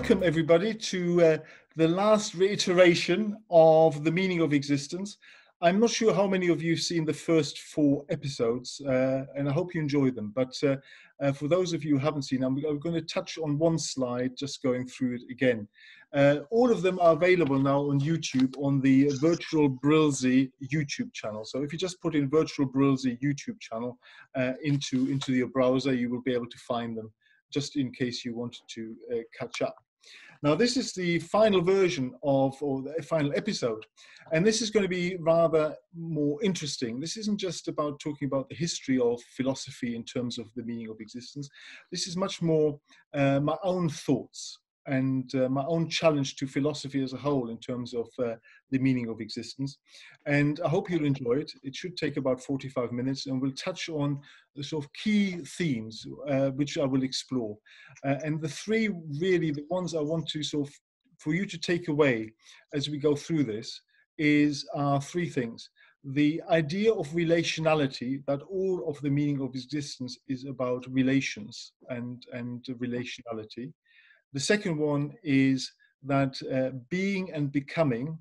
welcome everybody to the last reiteration of the meaning of existence. I'm not sure how many of you have seen the first 4 episodes, and I hope you enjoy them. But for those of you who haven't seen, I'm going to touch on one slide, just going through it again. All of them are available now on YouTube on the Virtual BRLSI YouTube channel. So if you just put in Virtual BRLSI YouTube channel into your browser, you will be able to find them, just in case you wanted to catch up. Now, this is the final version or the final episode, and this is going to be rather more interesting. This isn't just about talking about the history of philosophy in terms of the meaning of existence. This is much more my own thoughts and my own challenge to philosophy as a whole in terms of the meaning of existence. And I hope you'll enjoy it. It should take about 45 minutes, and we'll touch on the sort of key themes which I will explore. And the 3 really, the ones I want to sort of, for you to take away as we go through this are 3 things. The idea of relationality, that all of the meaning of existence is about relations and relationality. The second one is that being and becoming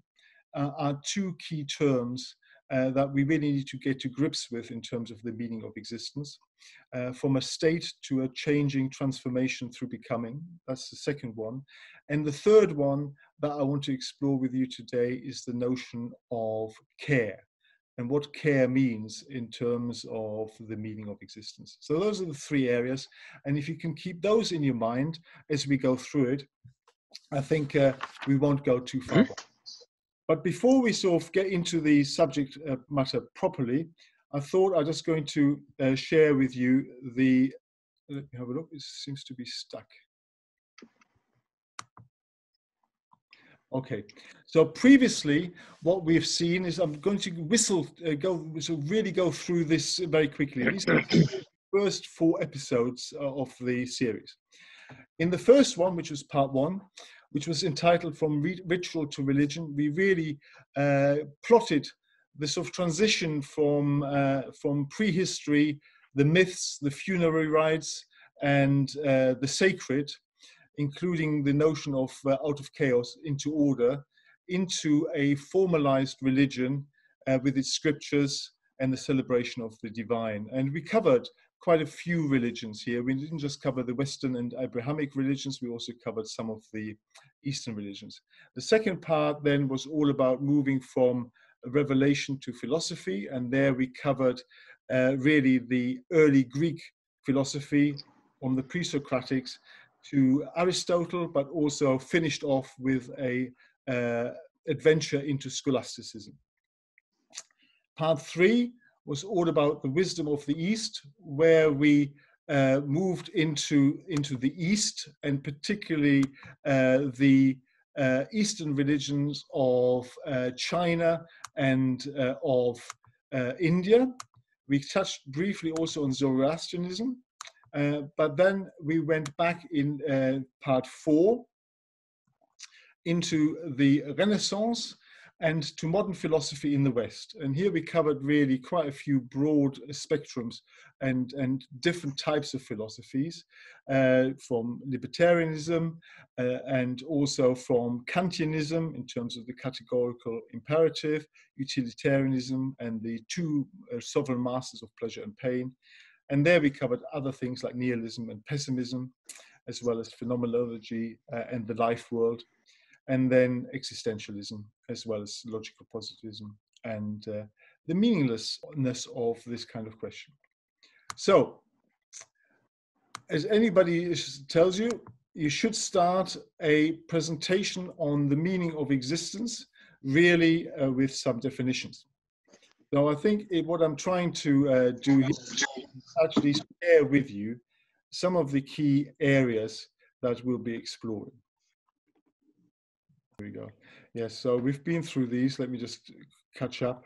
are 2 key terms that we really need to get to grips with in terms of the meaning of existence. From a state to a changing transformation through becoming. That's the second one. And the third one that I want to explore with you today is the notion of care, and what care means in terms of the meaning of existence. So those are the 3 areas. And if you can keep those in your mind as we go through it, I think we won't go too far. But before we sort of get into the subject matter properly, I thought I'm just going to share with you let me have a look, it seems to be stuck. Okay, so previously what we've seen is, I'm going to really go through this very quickly. These are the first 4 episodes of the series. In the first one, which was part 1, which was entitled From Ritual to Religion, we really plotted the sort of transition from prehistory, the myths, the funerary rites, and the sacred, including the notion of out of chaos into order, into a formalized religion with its scriptures and the celebration of the divine. And we covered quite a few religions here. We didn't just cover the Western and Abrahamic religions, we also covered some of the Eastern religions. The second part then was all about moving from revelation to philosophy, and there we covered really the early Greek philosophy, from the pre-Socratics to Aristotle, but also finished off with a adventure into scholasticism. Part 3 was all about the wisdom of the East, where we moved into the East, and particularly the Eastern religions of China and of India. We touched briefly also on Zoroastrianism, but then we went back in part 4 into the Renaissance and to modern philosophy in the West. And here we covered really quite a few broad spectrums and different types of philosophies, from libertarianism and also from Kantianism in terms of the categorical imperative, utilitarianism, and the 2 sovereign masters of pleasure and pain. And there we covered other things like nihilism and pessimism, as well as phenomenology and the life world, and then existentialism, as well as logical positivism and the meaninglessness of this kind of question. So, as anybody tells you, you should start a presentation on the meaning of existence, really with some definitions. So I think what I'm trying to do here is actually share with you some of the key areas that we'll be exploring. Here we go. Yes, so we've been through these. Let me just catch up.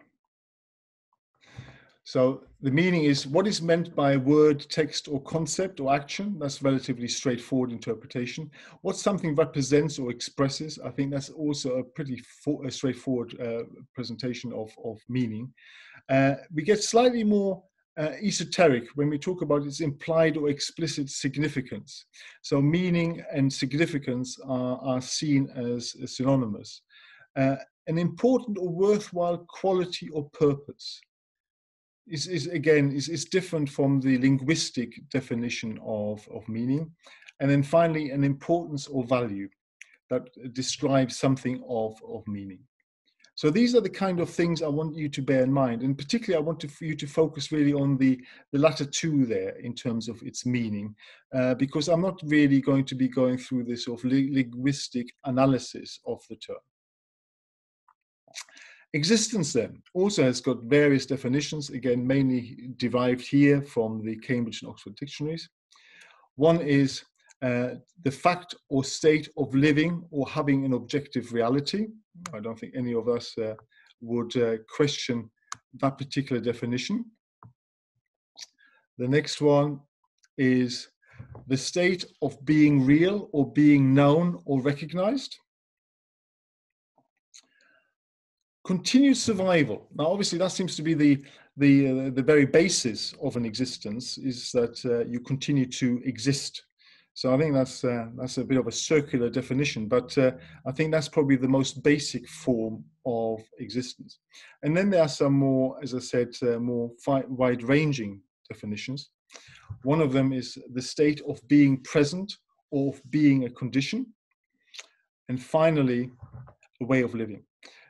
So the meaning is what is meant by word, text, or concept or action. That's relatively straightforward interpretation. What something represents or expresses. I think that's also a pretty straightforward presentation of meaning. We get slightly more esoteric when we talk about its implied or explicit significance. So meaning and significance are seen as synonymous. An important or worthwhile quality or purpose is different from the linguistic definition of meaning. And then finally, an importance or value that describes something of meaning. So these are the kind of things I want you to bear in mind. And particularly, I want for you to focus really on the latter two there in terms of its meaning, because I'm not really going to be going through this sort of linguistic analysis of the term. Existence then also has got various definitions, again, mainly derived here from the Cambridge and Oxford dictionaries. One is the fact or state of living or having an objective reality. I don't think any of us would question that particular definition. The next one is the state of being real or being known or recognized. Continued survival. Now, obviously, that seems to be the very basis of an existence, is that you continue to exist. So I think that's a bit of a circular definition, but I think that's probably the most basic form of existence. And then there are some more, as I said, more wide-ranging definitions. One of them is the state of being present or of being a condition. And finally, a way of living.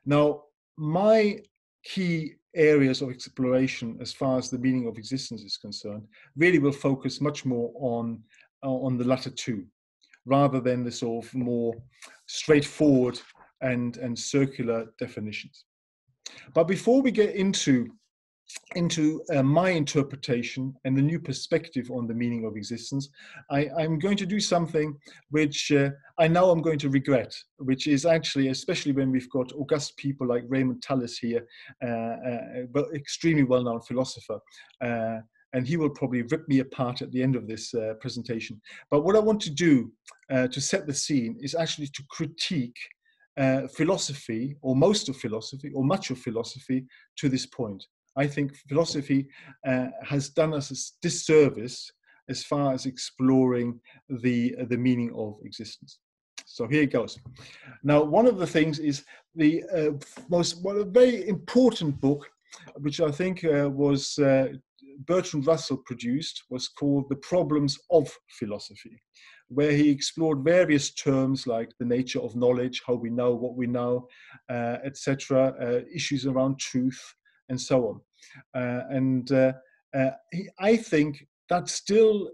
Now, my key areas of exploration as far as the meaning of existence is concerned really will focus much more on the latter two, rather than the sort of more straightforward and circular definitions. But before we get into my interpretation and the new perspective on the meaning of existence, I'm going to do something which I know I'm going to regret, which is actually, especially when we've got august people like Raymond Tallis here, but extremely well-known philosopher, and he will probably rip me apart at the end of this presentation. But what I want to do to set the scene is actually to critique philosophy, or most of philosophy, or much of philosophy to this point. I think philosophy has done us a disservice as far as exploring the meaning of existence. So here it goes. Now, one of the things is a very important book, which I think was Bertrand Russell produced, was called The Problems of Philosophy, where he explored various terms like the nature of knowledge, how we know what we know, etc., issues around truth, and so on. I think that still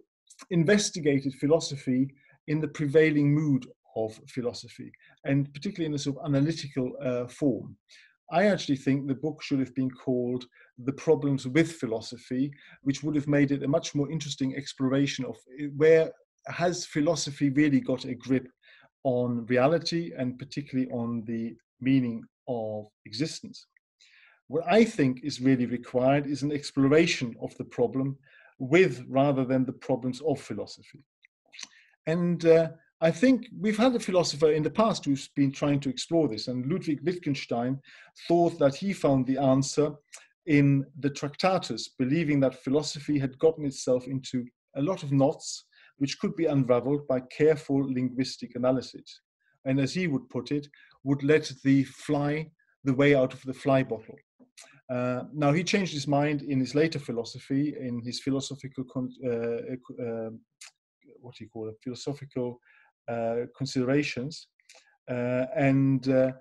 investigated philosophy in the prevailing mood of philosophy, and particularly in a sort of analytical form. I actually think the book should have been called The Problems with Philosophy, which would have made it a much more interesting exploration of where has philosophy really got a grip on reality, and particularly on the meaning of existence. What I think is really required is an exploration of the problem with, rather than the problems of philosophy. And I think we've had a philosopher in the past who's been trying to explore this, and Ludwig Wittgenstein thought that he found the answer in the Tractatus, believing that philosophy had gotten itself into a lot of knots which could be unraveled by careful linguistic analysis. And as he would put it, would let the way out of the fly bottle. Now, he changed his mind in his later philosophy, in his philosophical, philosophical considerations, and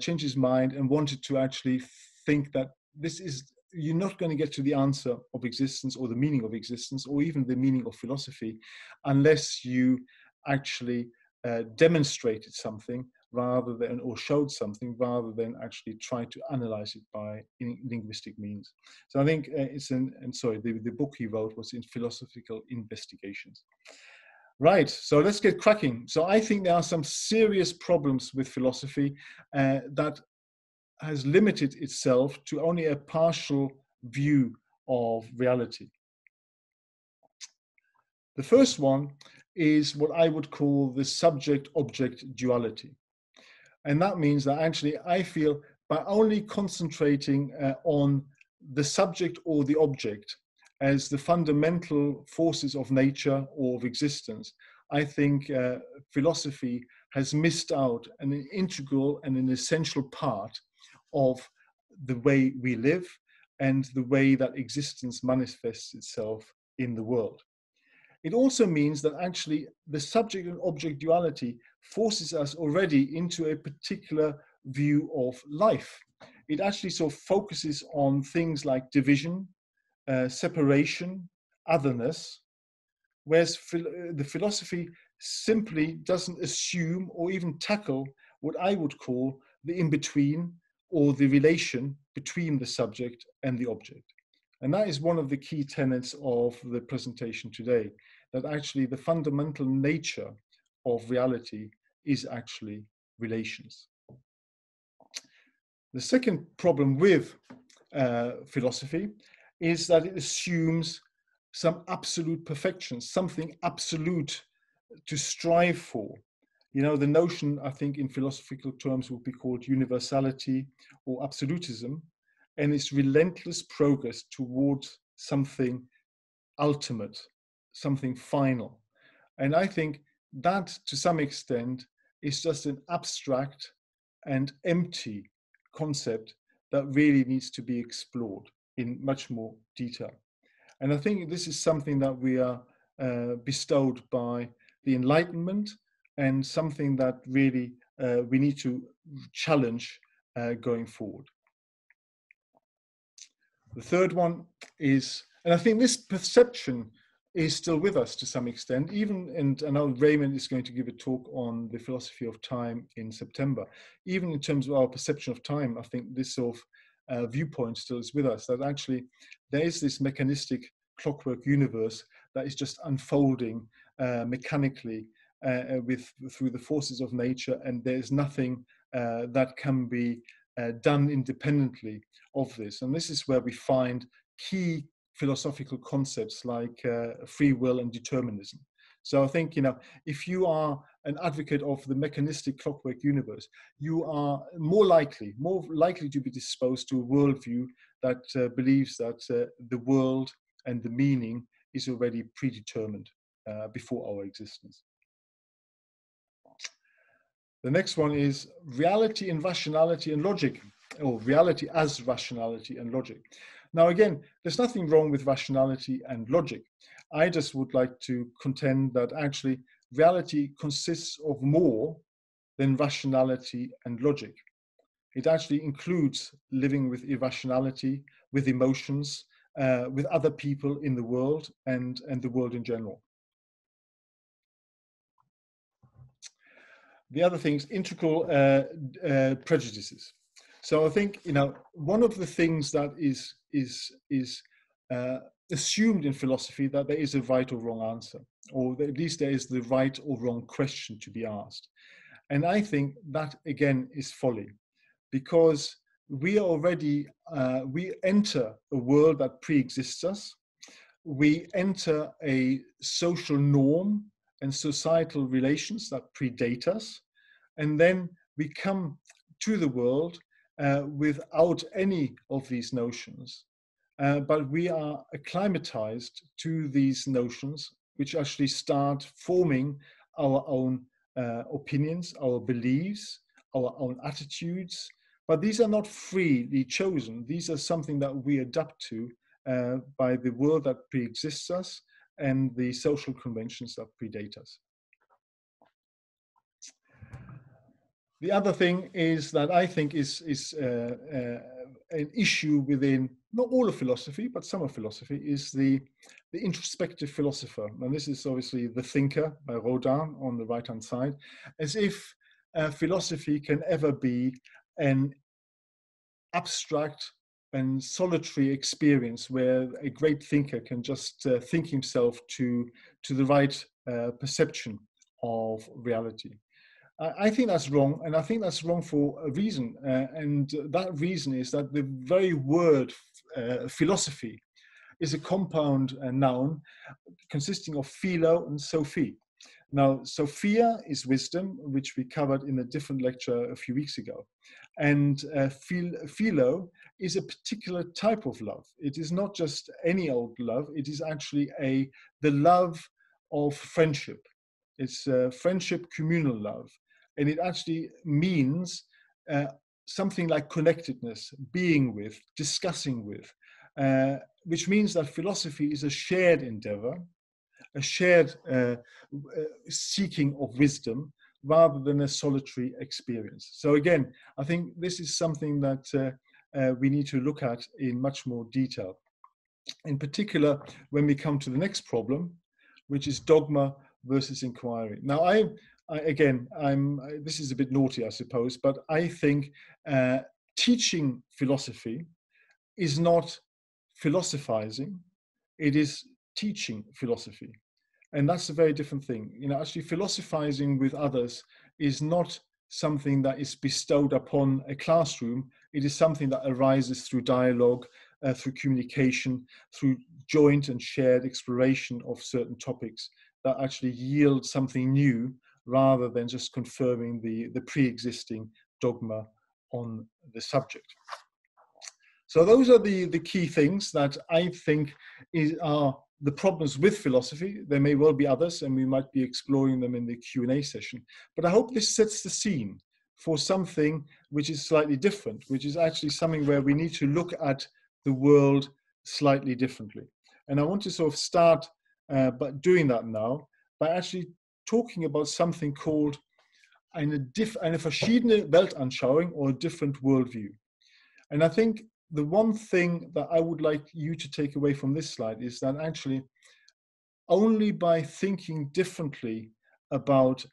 changed his mind and wanted to actually think that you're not going to get to the answer of existence, or the meaning of existence, or even the meaning of philosophy, unless you actually demonstrated something rather than, or showed something, rather than actually try to analyze it by linguistic means. So I think the book he wrote was in Philosophical Investigations. Right, so let's get cracking. So I think there are some serious problems with philosophy that has limited itself to only a partial view of reality. The first one is what I would call the subject-object duality. And that means that actually I feel by only concentrating on the subject or the object, as the fundamental forces of nature or of existence, I think philosophy has missed out an integral and an essential part of the way we live and the way that existence manifests itself in the world. It also means that actually the subject and object duality forces us already into a particular view of life. It actually sort of focuses on things like division, separation, otherness, whereas the philosophy simply doesn't assume or even tackle what I would call the in-between or the relation between the subject and the object. And that is one of the key tenets of the presentation today, that actually the fundamental nature of reality is actually relations. The second problem with philosophy is that it assumes some absolute perfection, something absolute to strive for. You know, the notion, I think, in philosophical terms would be called universality or absolutism, and its relentless progress towards something ultimate, something final. And I think that, to some extent, is just an abstract and empty concept that really needs to be explored in much more detail. And I think this is something that we are bestowed by the Enlightenment, and something that really we need to challenge going forward. The third one is, and I think this perception is still with us to some extent, even, and I know Raymond is going to give a talk on the philosophy of time in September. Even in terms of our perception of time, I think this sort of viewpoint still is with us, that actually there is this mechanistic clockwork universe that is just unfolding mechanically through the forces of nature, and there's nothing that can be done independently of this. And this is where we find key philosophical concepts like free will and determinism. So I think, you know, if you are an advocate of the mechanistic clockwork universe, you are more likely to be disposed to a worldview that believes that the world and the meaning is already predetermined before our existence. The next one is reality and rationality and logic, or reality as rationality and logic. Now, again, there's nothing wrong with rationality and logic. I just would like to contend that actually reality consists of more than rationality and logic. It actually includes living with irrationality, with emotions, with other people in the world and the world in general. The other thing is integral prejudices. So I think, you know, one of the things that is assumed in philosophy, that there is a right or wrong answer, or at least there is the right or wrong question to be asked. And I think that, again, is folly, because we already, we enter a world that pre-exists us. We enter a social norm and societal relations that predate us. And then we come to the world without any of these notions. But we are acclimatized to these notions, which actually start forming our own opinions, our beliefs, our own attitudes. But these are not freely chosen. These are something that we adapt to by the world that pre-exists us and the social conventions that predate us. The other thing is that I think is an issue within not all of philosophy, but some of philosophy, is the introspective philosopher. And this is obviously The Thinker by Rodin on the right-hand side, as if philosophy can ever be an abstract and solitary experience where a great thinker can just think himself to the right perception of reality. I think that's wrong, and I think that's wrong for a reason. And that reason is that the very word philosophy is a compound noun consisting of philo and Sophie. Now, Sophia is wisdom, which we covered in a different lecture a few weeks ago. And philo is a particular type of love. It is not just any old love. It is actually the love of friendship. It's friendship, communal love. And it actually means something like connectedness, being with, discussing with, which means that philosophy is a shared endeavor, a shared seeking of wisdom rather than a solitary experience. So again, I think this is something that we need to look at in much more detail. In particular, when we come to the next problem, which is dogma versus inquiry. Now, this is a bit naughty, I suppose, but I think teaching philosophy is not philosophizing, it is teaching philosophy. And that's a very different thing. Actually philosophizing with others is not something that is bestowed upon a classroom. It is something that arises through dialogue, through communication, through joint and shared exploration of certain topics that actually yield something new rather than just confirming the pre-existing dogma on the subject. So those are the key things that I think are the problems with philosophy. There may well be others, and we might be exploring them in the Q&A session. But I hope this sets the scene for something which is slightly different, which is actually something where we need to look at the world slightly differently. And I want to sort of start by doing that now by actually talking about something called eine verschiedene Weltanschauung, or a different worldview. And I think the one thing that I would like you to take away from this slide is that actually only by thinking differently about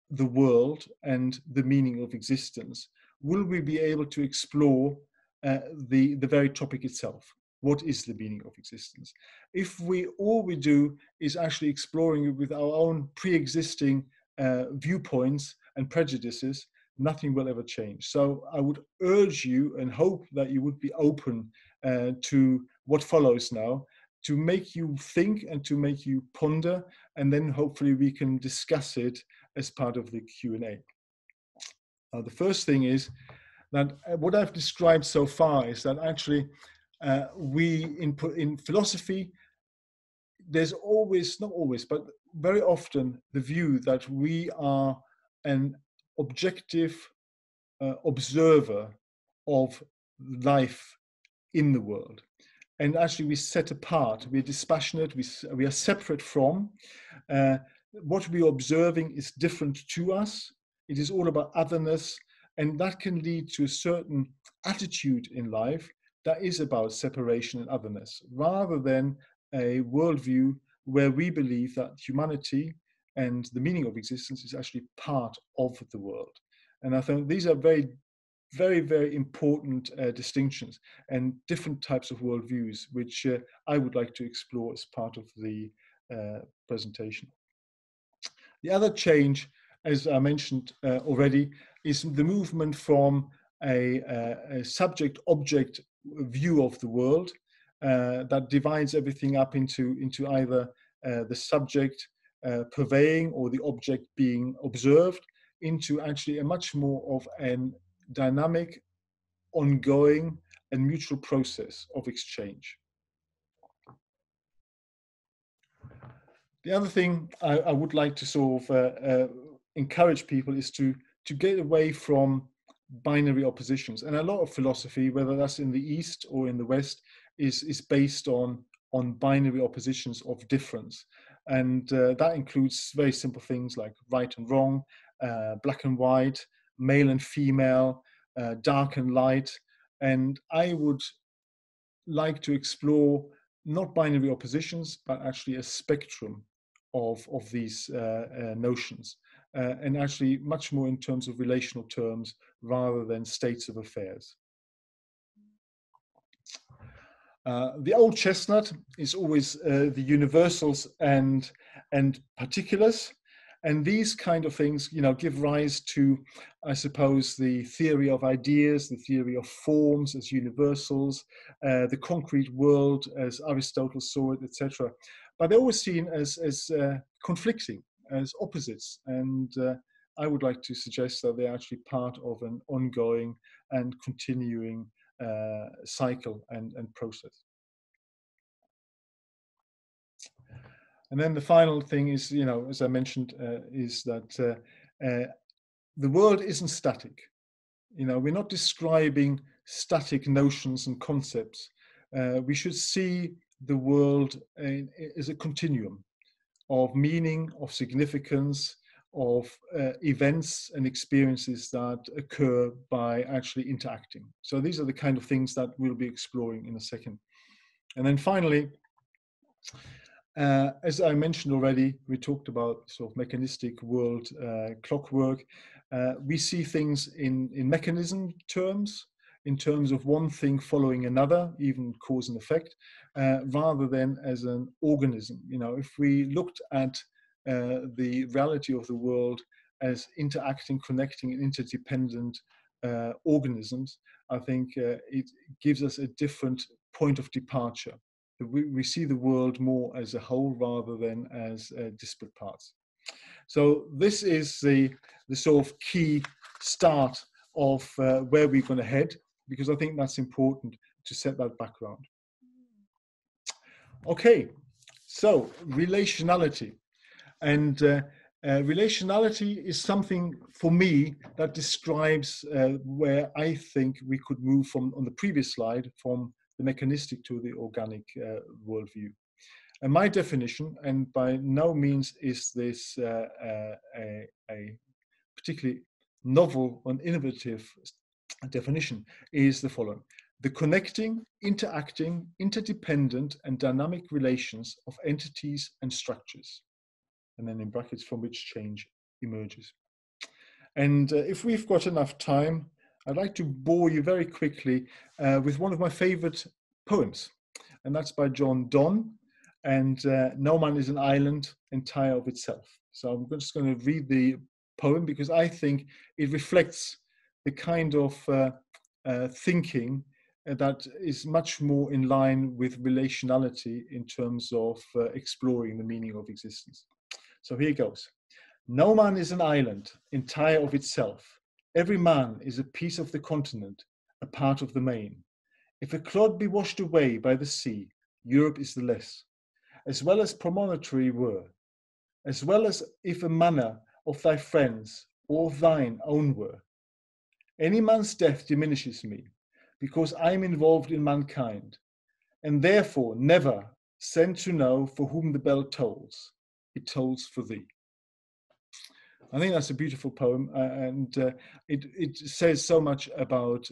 the world and the meaning of existence will we be able to explore the very topic itself. What is the meaning of existence? If all we do is actually exploring it with our own pre-existing viewpoints and prejudices, nothing will ever change. So I would urge you and hope that you would be open to what follows now, to make you think and to make you ponder, and then hopefully we can discuss it as part of the Q&A. The first thing is that what I've described so far is that actually in philosophy, there's always, not always, but very often the view that we are an objective observer of life in the world. And actually we set apart, we're dispassionate, we are separate from. What we're observing is different to us. It is all about otherness, and that can lead to a certain attitude in life that is about separation and otherness, rather than a worldview where we believe that humanity and the meaning of existence is actually part of the world. And I think these are very, very important distinctions and different types of worldviews, which I would like to explore as part of the presentation. The other change, as I mentioned already, is the movement from a subject-object view of the world that divides everything up into either the subject purveying or the object being observed, into actually a much more of an dynamic, ongoing, and mutual process of exchange. The other thing I would like to sort of encourage people is to get away from binary oppositions. And a lot of philosophy, whether that's in the East or in the West, is based on binary oppositions of difference. And that includes very simple things like right and wrong, black and white, male and female, dark and light. And I would like to explore not binary oppositions, but actually a spectrum of these notions, and actually much more in terms of relational terms rather than states of affairs. The old chestnut is always the universals and particulars. And these kind of things, give rise to, I suppose, the theory of ideas, the theory of forms as universals, the concrete world as Aristotle saw it, etc. But they're always seen as conflicting. as opposites. And I would like to suggest that they're actually part of an ongoing and continuing cycle and process. And then the final thing is, as I mentioned, is that the world isn't static. We're not describing static notions and concepts. We should see the world as a continuum of meaning, of significance, of events and experiences that occur by actually interacting. So these are the kind of things that we'll be exploring in a second. And then finally, as I mentioned already, we talked about sort of mechanistic world clockwork. We see things in mechanism terms, in terms of one thing following another, even cause and effect, rather than as an organism. If we looked at the reality of the world as interacting, connecting, and interdependent organisms, I think it gives us a different point of departure. We see the world more as a whole rather than as disparate parts. So this is the sort of key start of where we're going to head, because I think that's important to set that background. Okay, so relationality. And relationality is something for me that describes where I think we could move from, on the previous slide, from the mechanistic to the organic worldview. And my definition, and by no means is this a particularly novel and innovative definition, is the following: the connecting, interacting, interdependent, and dynamic relations of entities and structures, and then in brackets, from which change emerges. And if we've got enough time, I'd like to bore you very quickly with one of my favorite poems, and that's by John Donne, and No Man is an Island Entire of Itself. So I'm just going to read the poem because I think it reflects the kind of thinking that is much more in line with relationality in terms of exploring the meaning of existence. So here goes. No man is an island entire of itself. Every man is a piece of the continent, a part of the main. If a clod be washed away by the sea, Europe is the less, as well as promontory were, as well as if a manor of thy friends or of thine own were. Any man's death diminishes me, because I am involved in mankind, and therefore never send to know for whom the bell tolls. It tolls for thee. I think that's a beautiful poem, and it says so much about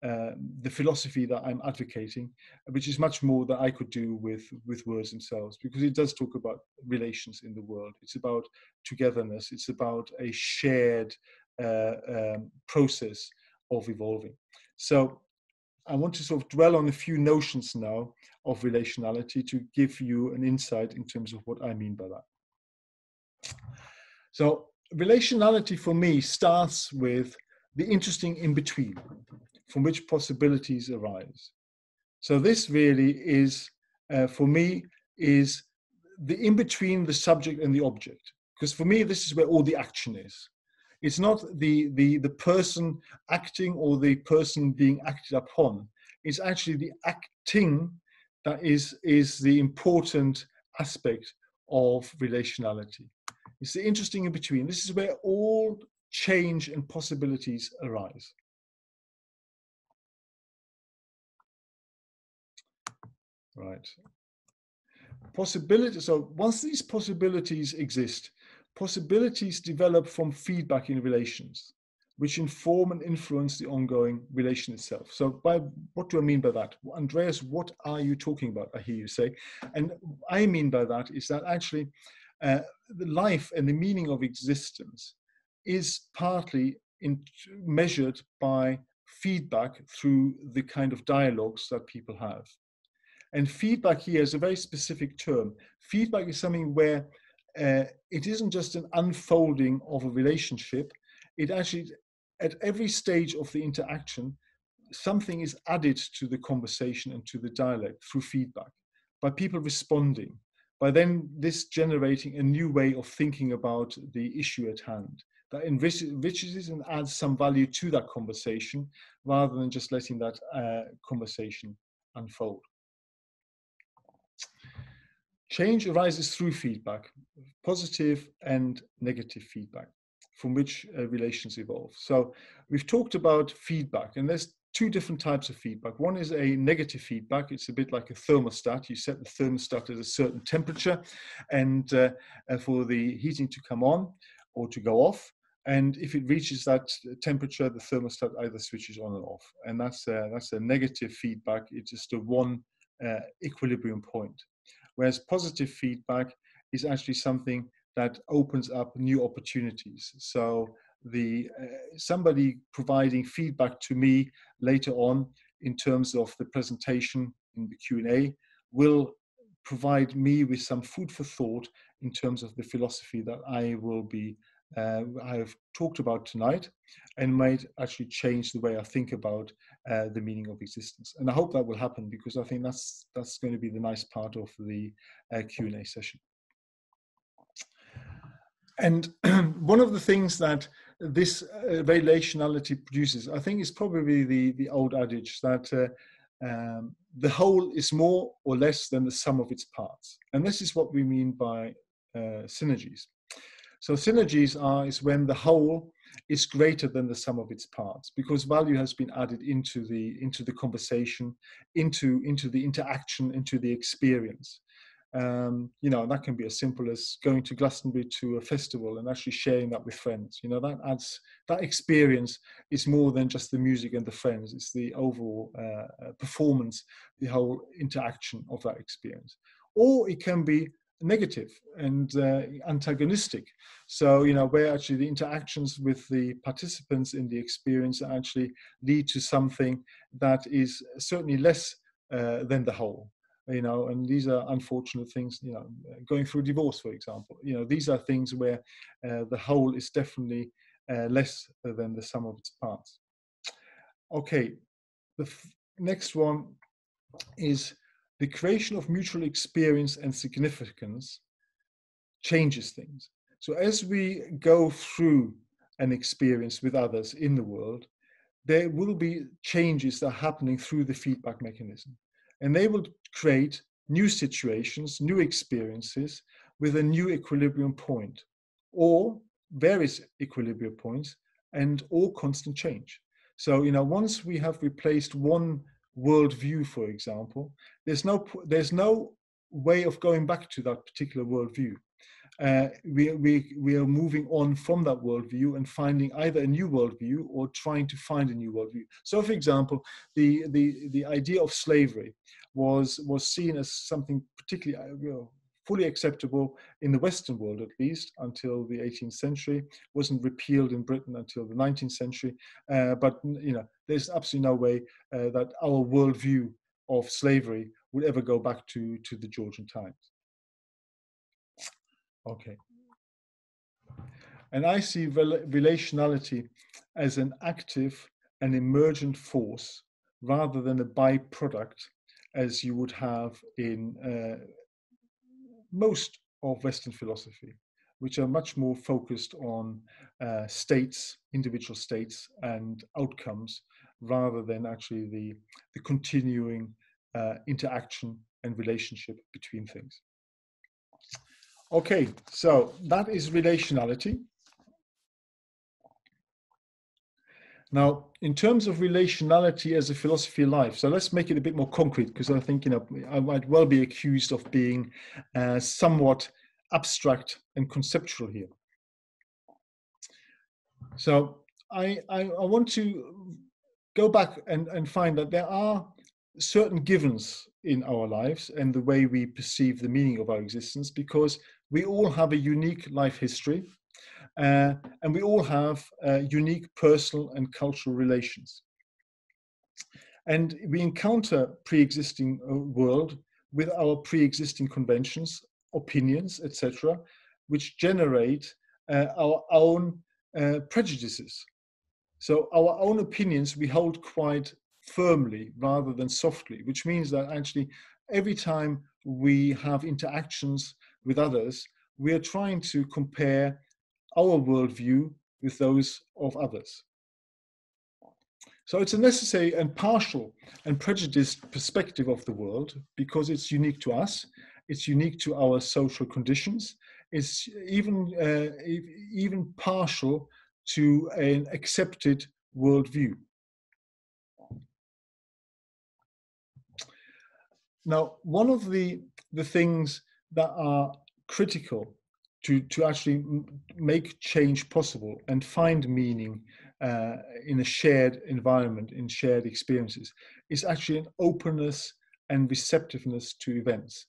the philosophy that I'm advocating, which is much more that I could do with words themselves, because it does talk about relations in the world. It's about togetherness. It's about a shared process of evolving. So I want to sort of dwell on a few notions now of relationality to give you an insight in terms of what I mean by that. So relationality for me starts with the interesting in-between, from which possibilities arise. So this really is, for me, is the in-between the subject and the object. Because for me, this is where all the action is. It's not the person acting or the person being acted upon. It's actually the acting that is the important aspect of relationality. It's the interesting in between. This is where all change and possibilities arise. Right. Possibilities. So once these possibilities exist, possibilities develop from feedback in relations, which inform and influence the ongoing relation itself. So what do I mean by that? Andreas, what are you talking about? I hear you say. And I mean by that is that actually the life and the meaning of existence is partly measured by feedback through the kind of dialogues that people have. And feedback here is a very specific term. Feedback is something where it isn't just an unfolding of a relationship. It actually, at every stage of the interaction, something is added to the conversation and to the dialogue through feedback, by people responding, by then this generating a new way of thinking about the issue at hand that enriches and adds some value to that conversation rather than just letting that conversation unfold. Change arises through feedback, positive and negative feedback, from which relations evolve. So we've talked about feedback, and there's two different types of feedback. One is a negative feedback. It's a bit like a thermostat. You set the thermostat at a certain temperature and for the heating to come on or to go off. And if it reaches that temperature, the thermostat either switches on and off. And that's a negative feedback. It's just a one equilibrium point. Whereas positive feedback is actually something that opens up new opportunities. So somebody providing feedback to me later on in terms of the presentation in the Q&A will provide me with some food for thought in terms of the philosophy that I have talked about tonight, and might actually change the way I think about the meaning of existence. And I hope that will happen, because I think that's going to be the nice part of the Q&A session. And one of the things that this relationality produces, I think, is probably the old adage that the whole is more or less than the sum of its parts. And this is what we mean by synergies. So synergies is when the whole is greater than the sum of its parts, because value has been added into the conversation, into the interaction, into the experience. That can be as simple as going to Glastonbury to a festival and actually sharing that with friends. That experience is more than just the music and the friends. It's the overall performance, the whole interaction of that experience. Or it can be negative and antagonistic. So, where actually the interactions with the participants in the experience actually lead to something that is certainly less than the whole. And these are unfortunate things, going through divorce, for example. These are things where the whole is definitely less than the sum of its parts. Okay, the next one is the creation of mutual experience and significance changes things. So as we go through an experience with others in the world, there will be changes that are happening through the feedback mechanism. And they will create new situations, new experiences with a new equilibrium point, or various equilibrium points, and all constant change. So, once we have replaced one worldview, for example, there's no way of going back to that particular worldview. We are moving on from that worldview and finding either a new worldview or trying to find a new worldview. So, for example, the idea of slavery was seen as something particularly fully acceptable in the Western world, at least until the 18th century. Wasn't repealed in Britain until the 19th century. But there's absolutely no way that our worldview of slavery would ever go back to the Georgian times. Okay. And I see relationality as an active and emergent force rather than a byproduct, as you would have in most of Western philosophy, which are much more focused on states, individual states, and outcomes, rather than actually the continuing interaction and relationship between things. Okay, so that is relationality. Now, in terms of relationality as a philosophy of life, so let's make it a bit more concrete, because I think I might well be accused of being somewhat abstract and conceptual here. So I want to go back and find that there are certain givens in our lives and the way we perceive the meaning of our existence, because we all have a unique life history. And we all have unique personal and cultural relations. And we encounter pre-existing world with our pre-existing conventions, opinions, etc., which generate our own prejudices. So our own opinions we hold quite firmly rather than softly, which means that actually every time we have interactions with others, we are trying to compare our worldview with those of others. So it's a necessary and partial and prejudiced perspective of the world because it's unique to us, it's unique to our social conditions, it's even partial to an accepted worldview. Now, one of the things that are critical to actually make change possible and find meaning in a shared environment, in shared experiences, is actually an openness and receptiveness to events.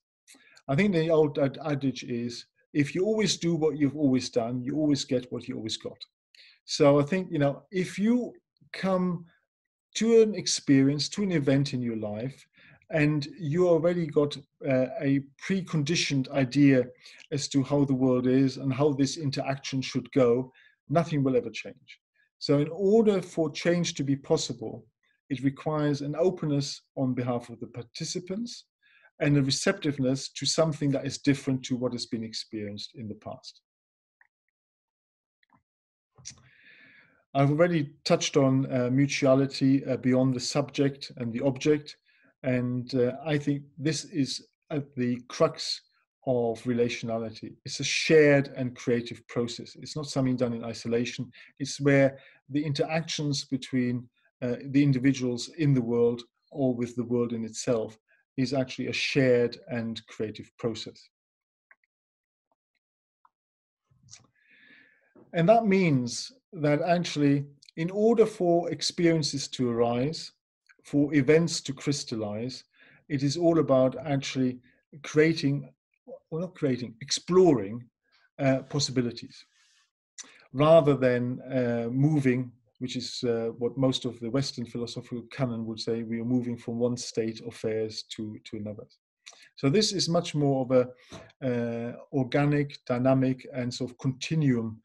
I think the old adage is, if you always do what you've always done, you always get what you always got. So I think, if you come to an experience, to an event in your life, and you already got a preconditioned idea as to how the world is and how this interaction should go, nothing will ever change. So in order for change to be possible, it requires an openness on behalf of the participants and a receptiveness to something that is different to what has been experienced in the past. I've already touched on mutuality beyond the subject and the object, and I think this is at the crux of relationality. It's a shared and creative process. It's not something done in isolation. It's where the interactions between the individuals in the world or with the world in itself is actually a shared and creative process. And that means that actually, in order for experiences to arise, for events to crystallize, it is all about actually exploring possibilities, rather than moving, which is what most of the Western philosophical canon would say, we are moving from one state of affairs to another. So this is much more of a organic, dynamic, and sort of continuum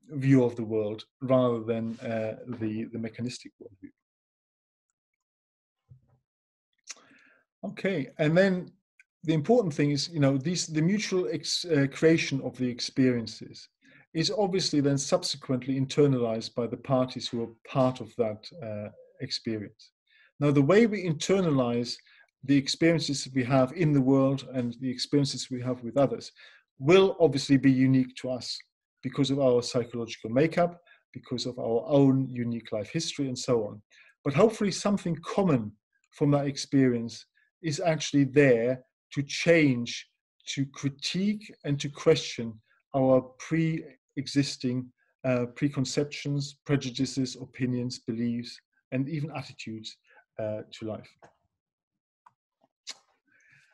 view of the world rather than the mechanistic worldview. Okay, and then the important thing is, the mutual creation of the experiences is obviously then subsequently internalized by the parties who are part of that experience. Now, the way we internalize the experiences we have in the world and the experiences we have with others will obviously be unique to us because of our psychological makeup, because of our own unique life history, and so on. But hopefully something common from that experience is actually there to change, to critique, and to question our pre-existing preconceptions, prejudices, opinions, beliefs, and even attitudes to life.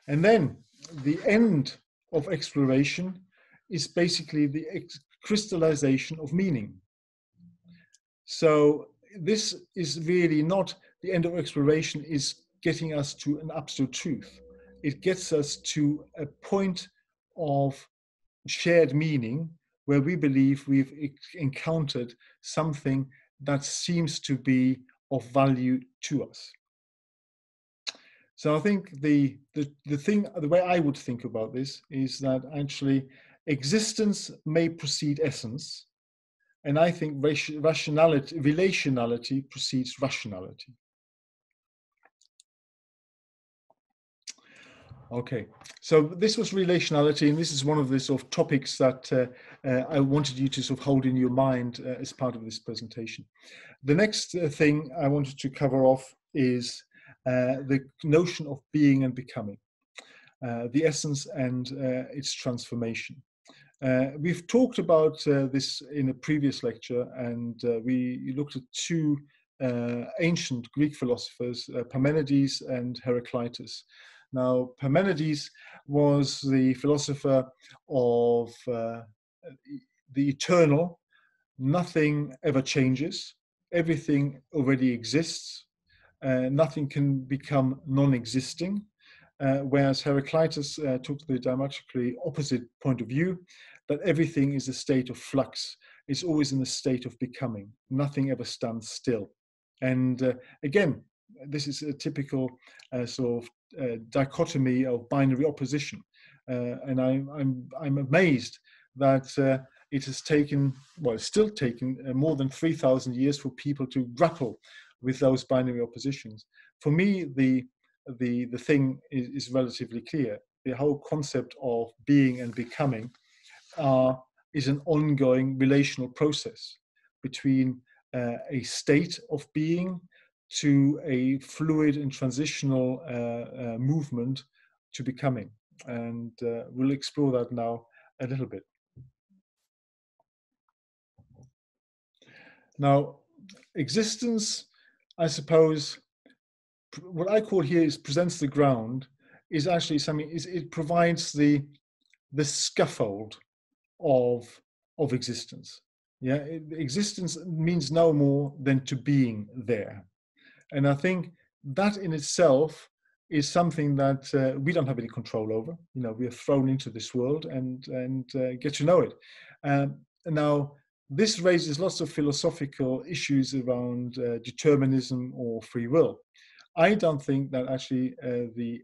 And then the end of exploration is basically the crystallization of meaning. So this is really not the end of exploration, is getting us to an absolute truth. It gets us to a point of shared meaning where we believe we've encountered something that seems to be of value to us. So I think the way I would think about this is that actually existence may precede essence, and I think relationality precedes rationality. Okay, so this was relationality, and this is one of the sort of topics that I wanted you to sort of hold in your mind as part of this presentation. The next thing I wanted to cover off is the notion of being and becoming, the essence and its transformation. We've talked about this in a previous lecture, and we looked at two ancient Greek philosophers, Parmenides and Heraclitus. Now, Parmenides was the philosopher of the eternal. Nothing ever changes. Everything already exists. Nothing can become non-existing. Whereas Heraclitus took the diametrically opposite point of view, that everything is a state of flux. It's always in a state of becoming. Nothing ever stands still. And again, this is a typical sort of dichotomy of binary opposition, and I'm amazed that it has taken, well, it's still taken more than 3,000 years for people to grapple with those binary oppositions. For me, the thing is relatively clear. The whole concept of being and becoming is an ongoing relational process between a state of being to a fluid and transitional movement to becoming. And we'll explore that now a little bit. Now, existence, I suppose, what I call here is presents the ground, is actually something, it provides the scaffold of existence. Yeah, existence means no more than to being there. And I think that in itself is something that we don't have any control over. You know, we are thrown into this world and get to know it. Now, this raises lots of philosophical issues around determinism or free will. I don't think that actually the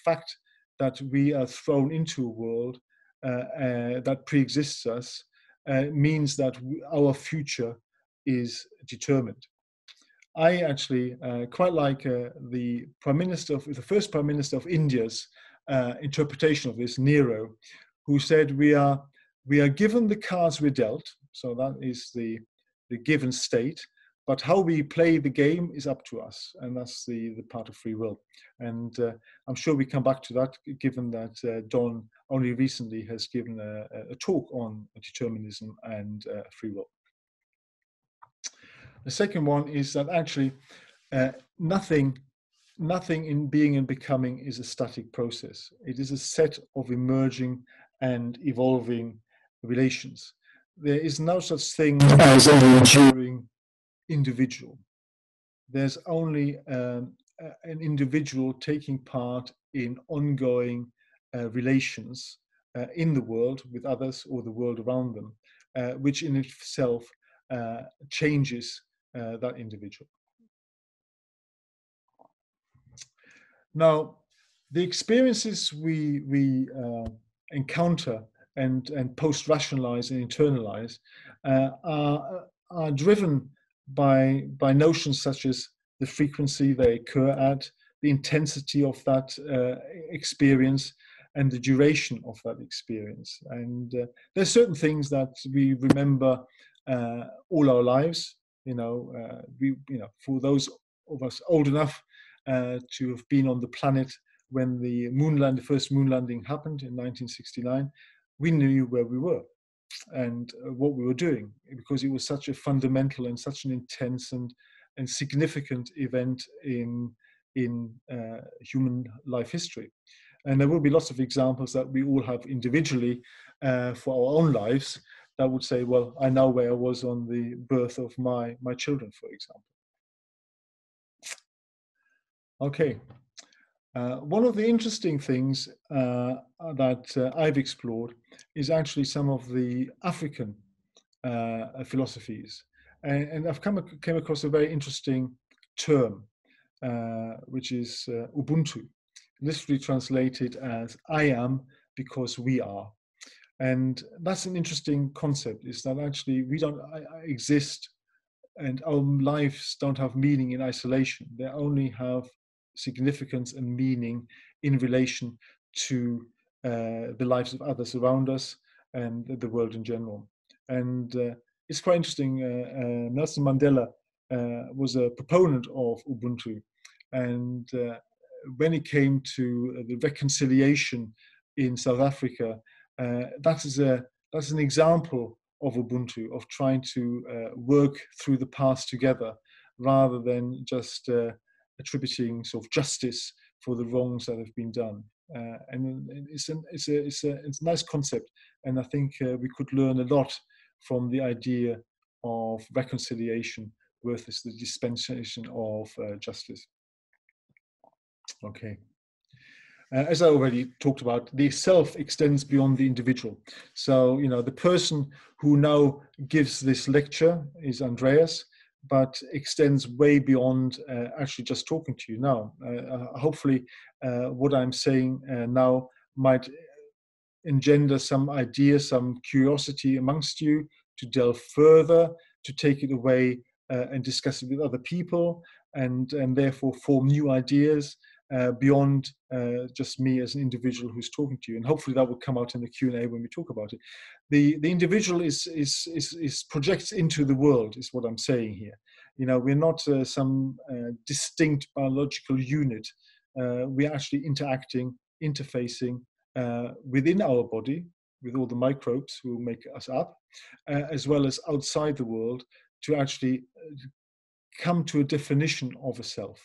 fact that we are thrown into a world that pre-exists us means that our future is determined. I actually quite like the first Prime Minister of India's interpretation of this, Nehru, who said we are given the cards we're dealt, so that is the given state, but how we play the game is up to us, and that's the part of free will. And I'm sure we come back to that, given that Don only recently has given a talk on determinism and free will. The second one is that actually nothing in being and becoming is a static process. It is a set of emerging and evolving relations. There is no such thing as an enduring individual. There's only an individual taking part in ongoing relations in the world with others or the world around them, which in itself changes that individual. Now, the experiences we encounter and post-rationalize and internalize are driven by notions such as the frequency they occur at, the intensity of that experience, and the duration of that experience. And there's certain things that we remember all our lives. For those of us old enough to have been on the planet when the first moon landing happened in 1969, we knew where we were and what we were doing, because it was such a fundamental and such an intense and significant event in human life history. And there will be lots of examples that we all have individually for our own lives that would say, well, I know where I was on the birth of my children, for example. Okay. One of the interesting things that I've explored is actually some of the African philosophies. And I've came across a very interesting term, which is Ubuntu, literally translated as I am because we are. And that's an interesting concept, is that actually we don't exist and our lives don't have meaning in isolation. They only have significance and meaning in relation to the lives of others around us and the world in general. And it's quite interesting. Nelson Mandela was a proponent of Ubuntu, and when it came to the reconciliation in South Africa, that's an example of Ubuntu, of trying to work through the past together, rather than just attributing sort of justice for the wrongs that have been done. And it's a nice concept, and I think we could learn a lot from the idea of reconciliation versus the dispensation of justice. Okay. As I already talked about, the self extends beyond the individual. So, the person who now gives this lecture is Andreas, but extends way beyond actually just talking to you now. Hopefully, what I'm saying now might engender some ideas, some curiosity amongst you to delve further, to take it away and discuss it with other people, and therefore form new ideas beyond just me as an individual who's talking to you. And hopefully that will come out in the Q&A when we talk about it. The individual is projects into the world, is what I'm saying here. You know, we're not some distinct biological unit. We're actually interacting, interfacing within our body, with all the microbes who make us up, as well as outside the world, to actually come to a definition of a self,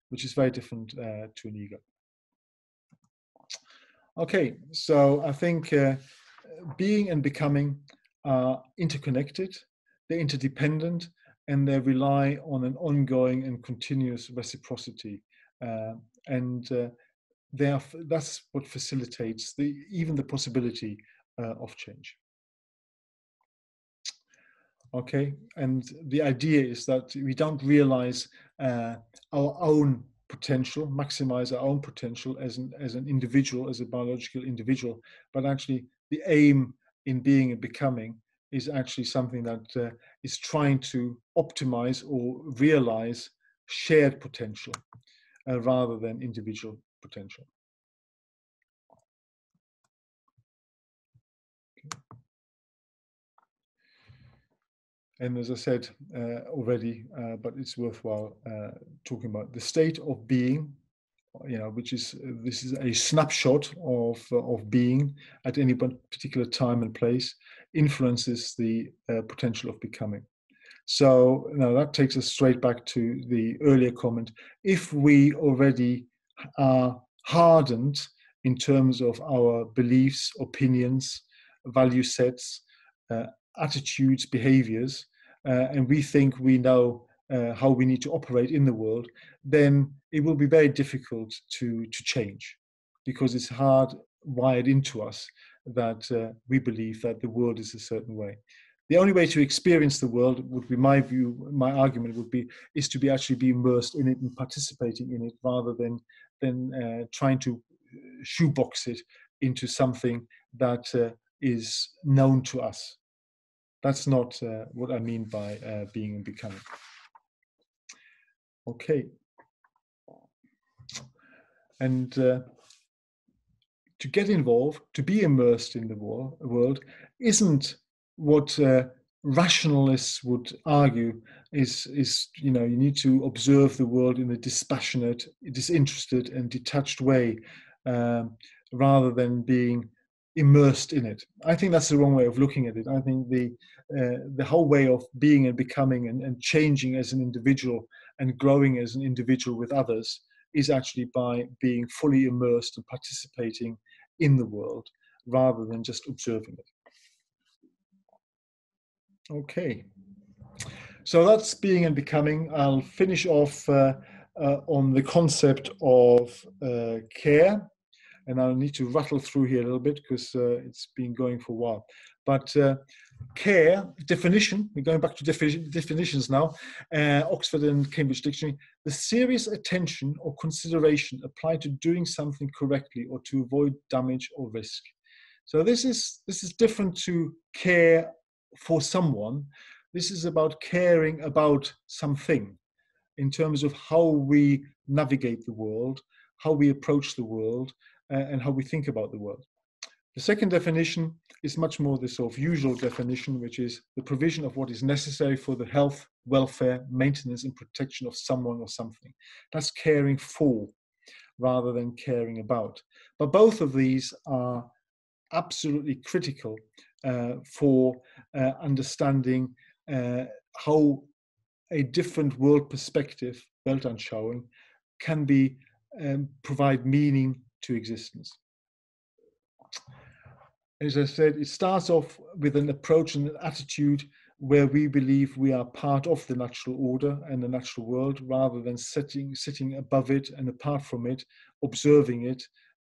which is very different to an ego. Okay, so I think being and becoming are interconnected, they're interdependent, and they rely on an ongoing and continuous reciprocity. That's what facilitates even the possibility of change. Okay, and the idea is that we don't realize our own potential, maximize our own potential as an individual, as a biological individual, but actually the aim in being and becoming is actually something that is trying to optimize or realize shared potential rather than individual potential. And as I said already, but it's worthwhile talking about the state of being, you know, this is a snapshot of being at any particular time and place, influences the potential of becoming. So now that takes us straight back to the earlier comment. If we already are hardened in terms of our beliefs, opinions, value sets, attitudes, behaviors, and we think we know how we need to operate in the world, then it will be very difficult to change, because it's hardwired into us that we believe that the world is a certain way. The only way to experience the world would be, my view, my argument would be, is to actually be immersed in it and participating in it, rather than trying to shoebox it into something that is known to us. That's not what I mean by being and becoming. Okay. And to get involved, to be immersed in the world, isn't what rationalists would argue is, you know, you need to observe the world in a dispassionate, disinterested and detached way, rather than being immersed in it. I think that's the wrong way of looking at it. I think the whole way of being and becoming and changing as an individual and growing as an individual with others is actually by being fully immersed and participating in the world, rather than just observing it. Okay, so that's being and becoming. I'll finish off on the concept of care. And I'll need to rattle through here a little bit because it's been going for a while. But care, definition, we're going back to definitions now, Oxford and Cambridge Dictionary: the serious attention or consideration applied to doing something correctly or to avoid damage or risk. So this is different to care for someone. This is about caring about something in terms of how we navigate the world, how we approach the world, and how we think about the world. The second definition is much more the sort of usual definition, which is the provision of what is necessary for the health, welfare, maintenance, and protection of someone or something. That's caring for rather than caring about. But both of these are absolutely critical for understanding how a different world perspective, Weltanschauung, can be provide meaning to existence. As I said, it starts off with an approach and an attitude where we believe we are part of the natural order and the natural world, rather than sitting above it and apart from it, observing it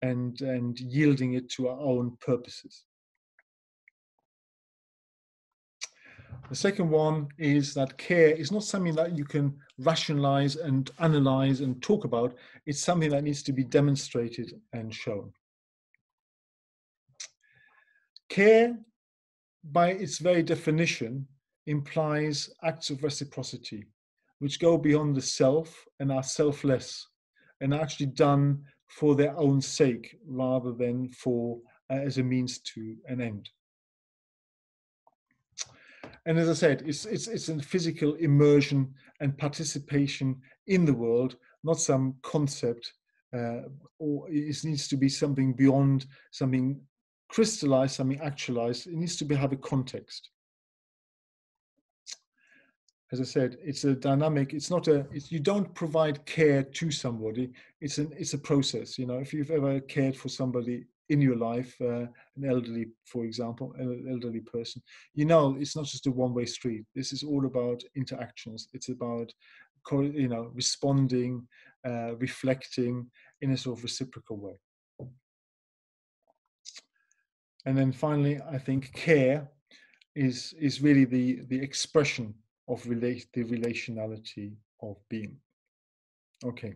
and yielding it to our own purposes. The second one is that care is not something that you can rationalize and analyze and talk about. It's something that needs to be demonstrated and shown. Care, by its very definition, implies acts of reciprocity, which go beyond the self and are selfless and are actually done for their own sake rather than for as a means to an end. And as I said, it's a physical immersion and participation in the world, not some concept, or it needs to be something beyond, something crystallized, something actualized. It needs to have a context. As I said, it's a dynamic. It's not you don't provide care to somebody. It's a process. You know, if you've ever cared for somebody in your life, an elderly, for example, an elderly person, you know, it's not just a one-way street. This is all about interactions. It's about, you know, responding, reflecting in a sort of reciprocal way. And then finally, I think care is really the expression of the relationality of being. Okay.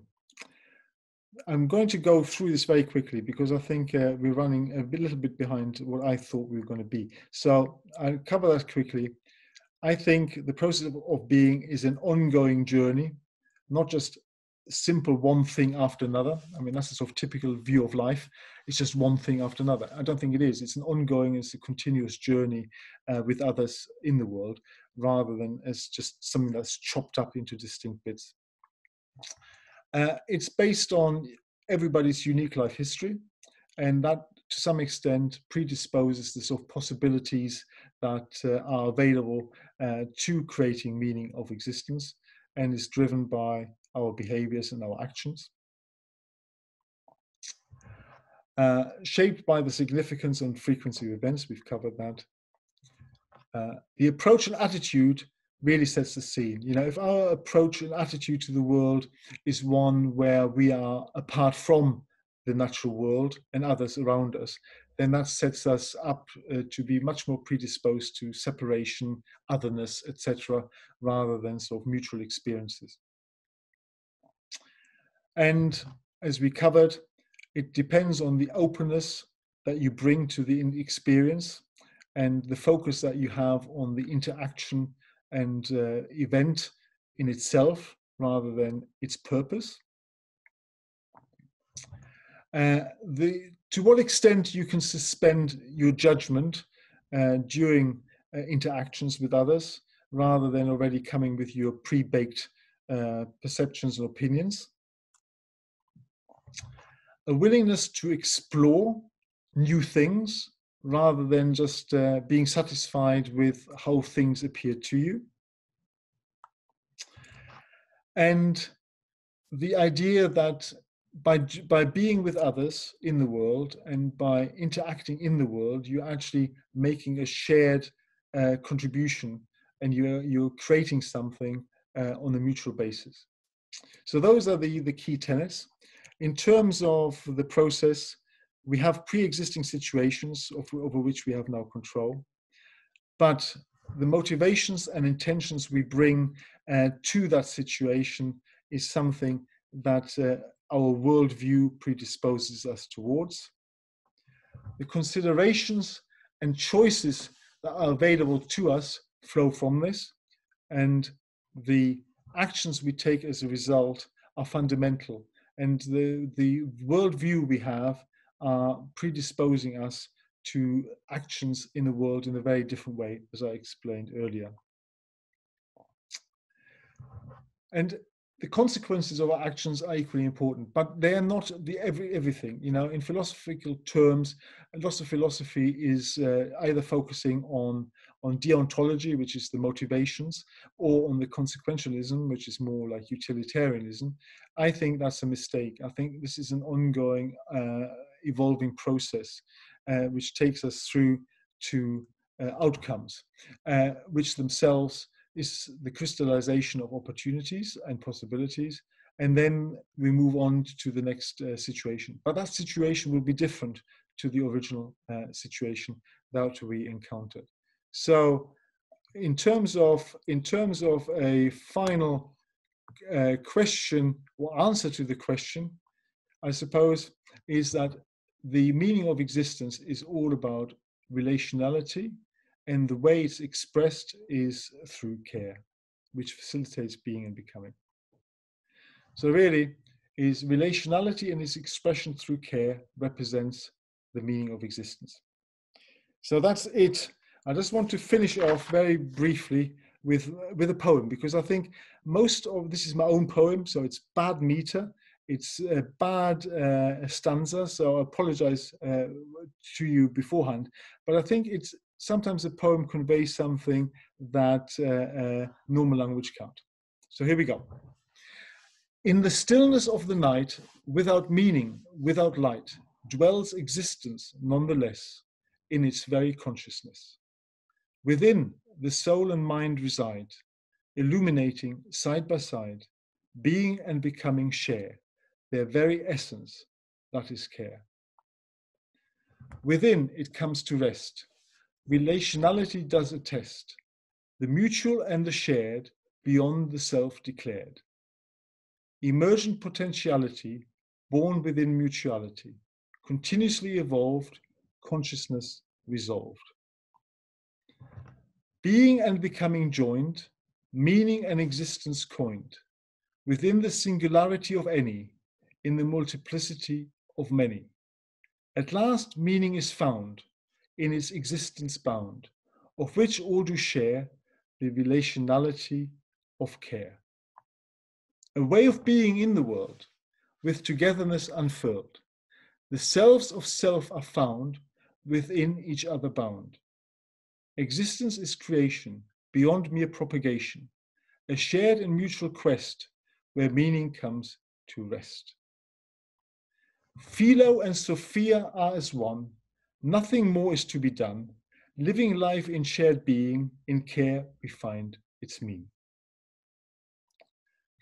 I'm going to go through this very quickly because I think we're running a little bit behind what I thought we were going to be. So I'll cover that quickly. I think the process of being is an ongoing journey, not just simple one thing after another. I mean, that's a sort of typical view of life. It's just one thing after another. I don't think it is. It's an ongoing, it's a continuous journey with others in the world, rather than as just something that's chopped up into distinct bits. It's based on everybody's unique life history, and that to some extent predisposes the sort of possibilities that are available to creating meaning of existence, and is driven by our behaviors and our actions. Shaped by the significance and frequency of events, we've covered that. The approach and attitude really sets the scene. You know, if our approach and attitude to the world is one where we are apart from the natural world and others around us, then that sets us up to be much more predisposed to separation, otherness, etc., rather than sort of mutual experiences. And as we covered, it depends on the openness that you bring to the experience and the focus that you have on the interaction and event in itself rather than its purpose. To what extent you can suspend your judgment during interactions with others rather than already coming with your pre-baked perceptions and opinions. A willingness to explore new things rather than just being satisfied with how things appear to you. And the idea that by being with others in the world and by interacting in the world, you're actually making a shared contribution, and you're creating something on a mutual basis. So those are the key tenets. In terms of the process, we have pre-existing situations over which we have no control, but the motivations and intentions we bring to that situation is something that our worldview predisposes us towards. The considerations and choices that are available to us flow from this, and the actions we take as a result are fundamental. And the worldview we have are predisposing us to actions in the world in a very different way, as I explained earlier. And the consequences of our actions are equally important, but they are not everything. You know, in philosophical terms, lots of philosophy is either focusing on deontology, which is the motivations, or on the consequentialism, which is more like utilitarianism. I think that's a mistake. I think this is an ongoing, evolving process, which takes us through to outcomes, which themselves is the crystallization of opportunities and possibilities, and then we move on to the next situation. But that situation will be different to the original situation that we encountered. So in terms of a final question or answer to the question, I suppose, is that the meaning of existence is all about relationality, and the way it's expressed is through care, which facilitates being and becoming. So really, is relationality and its expression through care represents the meaning of existence. So that's it. I just want to finish off very briefly with a poem, because I think most of this is my own poem, so it's bad meter, it's a bad stanza, so I apologize to you beforehand, but I think it's sometimes a poem conveys something that normal language can't. So here we go. In the stillness of the night, without meaning, without light, dwells existence nonetheless in its very consciousness. Within, the soul and mind reside, illuminating side by side, being and becoming share their very essence, that is care. Within, it comes to rest. Relationality does attest the mutual and the shared beyond the self declared. Emergent potentiality born within mutuality, continuously evolved, consciousness resolved. Being and becoming joined, meaning and existence coined, within the singularity of any, in the multiplicity of many. At last meaning is found, in its existence bound, of which all do share the relationality of care. A way of being in the world, with togetherness unfurled. The selves of self are found, within each other bound. Existence is creation, beyond mere propagation, a shared and mutual quest, where meaning comes to rest. Philo and Sophia are as one, nothing more is to be done. Living life in shared being, in care we find its meaning.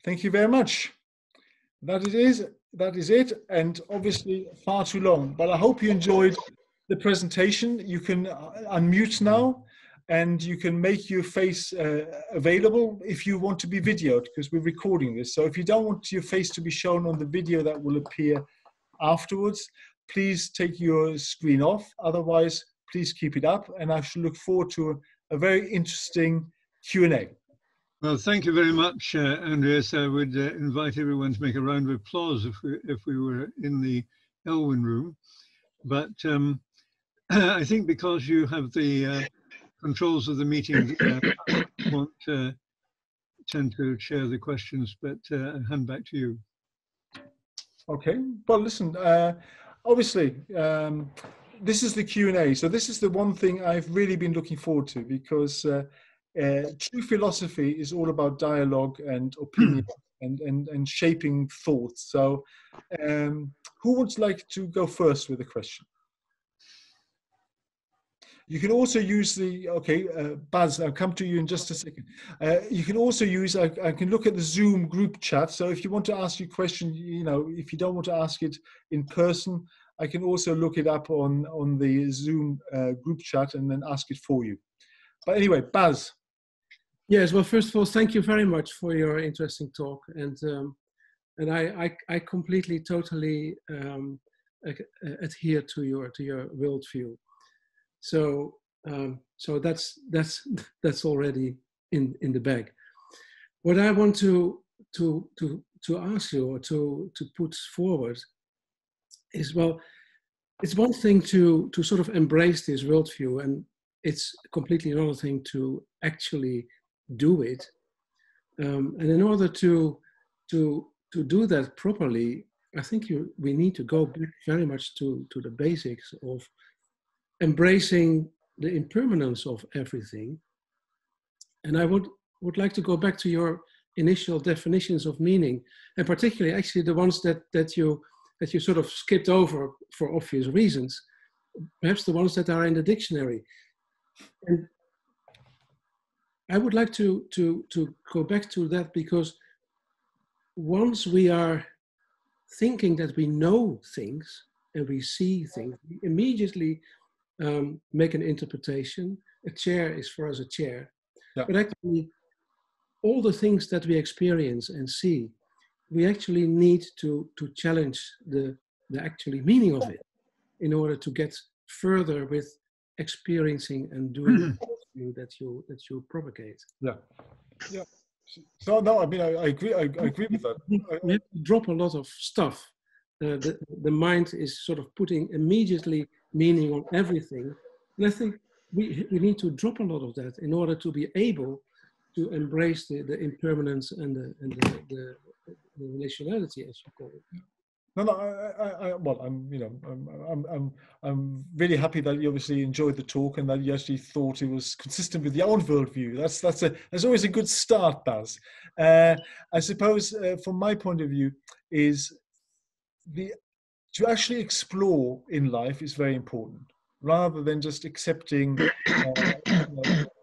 Thank you very much. That is it, and obviously far too long, but I hope you enjoyed the presentation. You can unmute now, and you can make your face available if you want to be videoed, because we're recording this. So if you don't want your face to be shown on the video that will appear afterwards, please take your screen off. Otherwise, please keep it up, and I should look forward to a very interesting Q&A. Well, thank you very much, Andreas. I would invite everyone to make a round of applause if we were in the Elwyn room. But I think because you have the controls of the meeting, I won't tend to share the questions, but hand back to you. Okay. Well, listen, obviously, this is the Q&A. So this is the one thing I've really been looking forward to, because true philosophy is all about dialogue and opinion and shaping thoughts. So who would like to go first with a question? You can also use the, Baz, I'll come to you in just a second. You can also use, I can look at the Zoom group chat. So if you want to ask your question, if you don't want to ask it in person, I can also look it up on the Zoom group chat and then ask it for you. But anyway, Baz. Yes, well, first of all, thank you very much for your interesting talk. And I completely, totally adhere to your worldview. So that's already in the bag. What I want to ask you, or to put forward, is, well, it's one thing to sort of embrace this worldview, and it's completely another thing to actually do it. And in order to do that properly, I think we need to go back very much to the basics of embracing the impermanence of everything. And I would like to go back to your initial definitions of meaning, and particularly actually the ones that you sort of skipped over for obvious reasons, perhaps the ones that are in the dictionary. And I would like to go back to that, because once we are thinking that we know things and we see things, we immediately make an interpretation. A chair is for us a chair. Yeah. But actually, all the things that we experience and see, we actually need to challenge the actually meaning of it in order to get further with experiencing and doing that you propagate. Yeah. Yeah. So no, I mean, I agree. I agree with that. We have to drop a lot of stuff. The mind is sort of putting immediately meaning on everything. And I think we need to drop a lot of that in order to be able to embrace the impermanence and the relationality, as you call it. No, well, I'm really happy that you obviously enjoyed the talk and that you actually thought it was consistent with your own worldview. That's always a good start, Baz. I suppose, from my point of view, is to actually explore in life is very important, rather than just accepting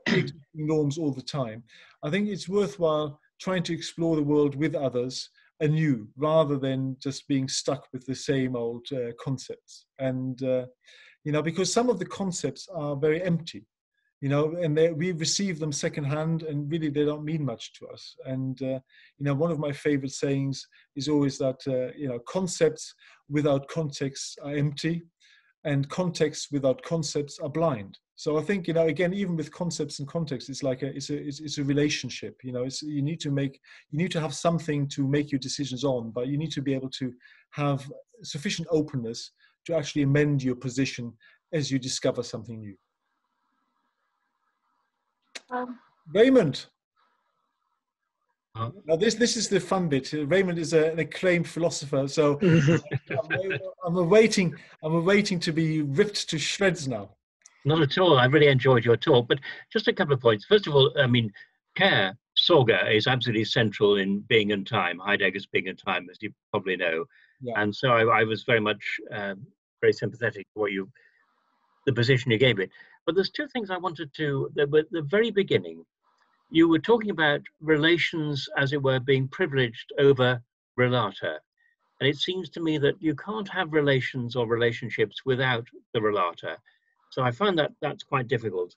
existing norms all the time. I think it's worthwhile trying to explore the world with others anew, rather than just being stuck with the same old concepts. And because some of the concepts are very empty, and we receive them secondhand, and really they don't mean much to us. And one of my favorite sayings is always that concepts without context are empty, and contexts without concepts are blind. So I think, again, even with concepts and context, it's like it's a relationship. You need to have something to make your decisions on, but you need to be able to have sufficient openness to actually amend your position as you discover something new. Raymond. Now this is the fun bit. Raymond is an acclaimed philosopher, so I'm awaiting to be ripped to shreds now. Not at all. I really enjoyed your talk, but just a couple of points. First of all, I mean, care, Sorga, is absolutely central in Being and Time, Heidegger's Being and Time, as you probably know. Yeah. And so I was very much very sympathetic for the position you gave it. But there's two things I wanted to, at the very beginning, you were talking about relations, as it were, being privileged over relata. And it seems to me that you can't have relations or relationships without the relata. So I find that that's quite difficult.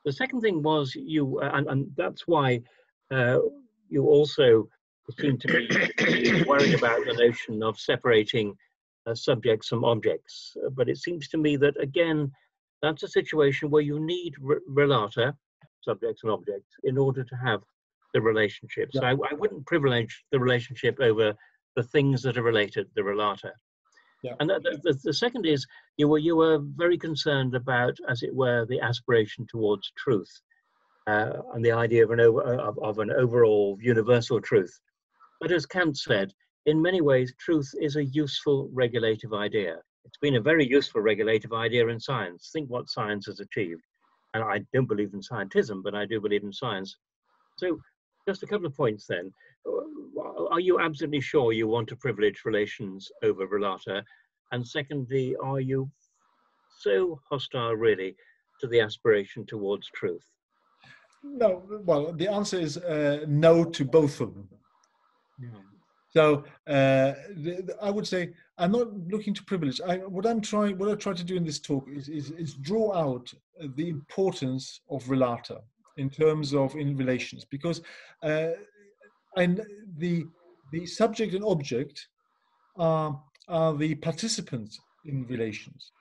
The second thing was and that's why you also seem to be worried about the notion of separating subjects from objects. But it seems to me that, again, that's a situation where you need relata, subjects and objects, in order to have the relationship. Yeah. So I wouldn't privilege the relationship over the things that are related, the relata. Yeah. And the second is, you were very concerned about, as it were, the aspiration towards truth, and the idea of an overall universal truth. But as Kant said, in many ways, truth is a useful regulative idea. It's been a very useful regulative idea in science. Think what science has achieved. And I don't believe in scientism, but I do believe in science. So just a couple of points then. Are you absolutely sure you want to privilege relations over relata? And secondly, are you so hostile really to the aspiration towards truth? No, well, the answer is no to both of them. Yeah. So I would say I'm not looking to privilege. What I try to do in this talk is draw out the importance of relata in terms of in relations, because and the subject and object are the participants in relations.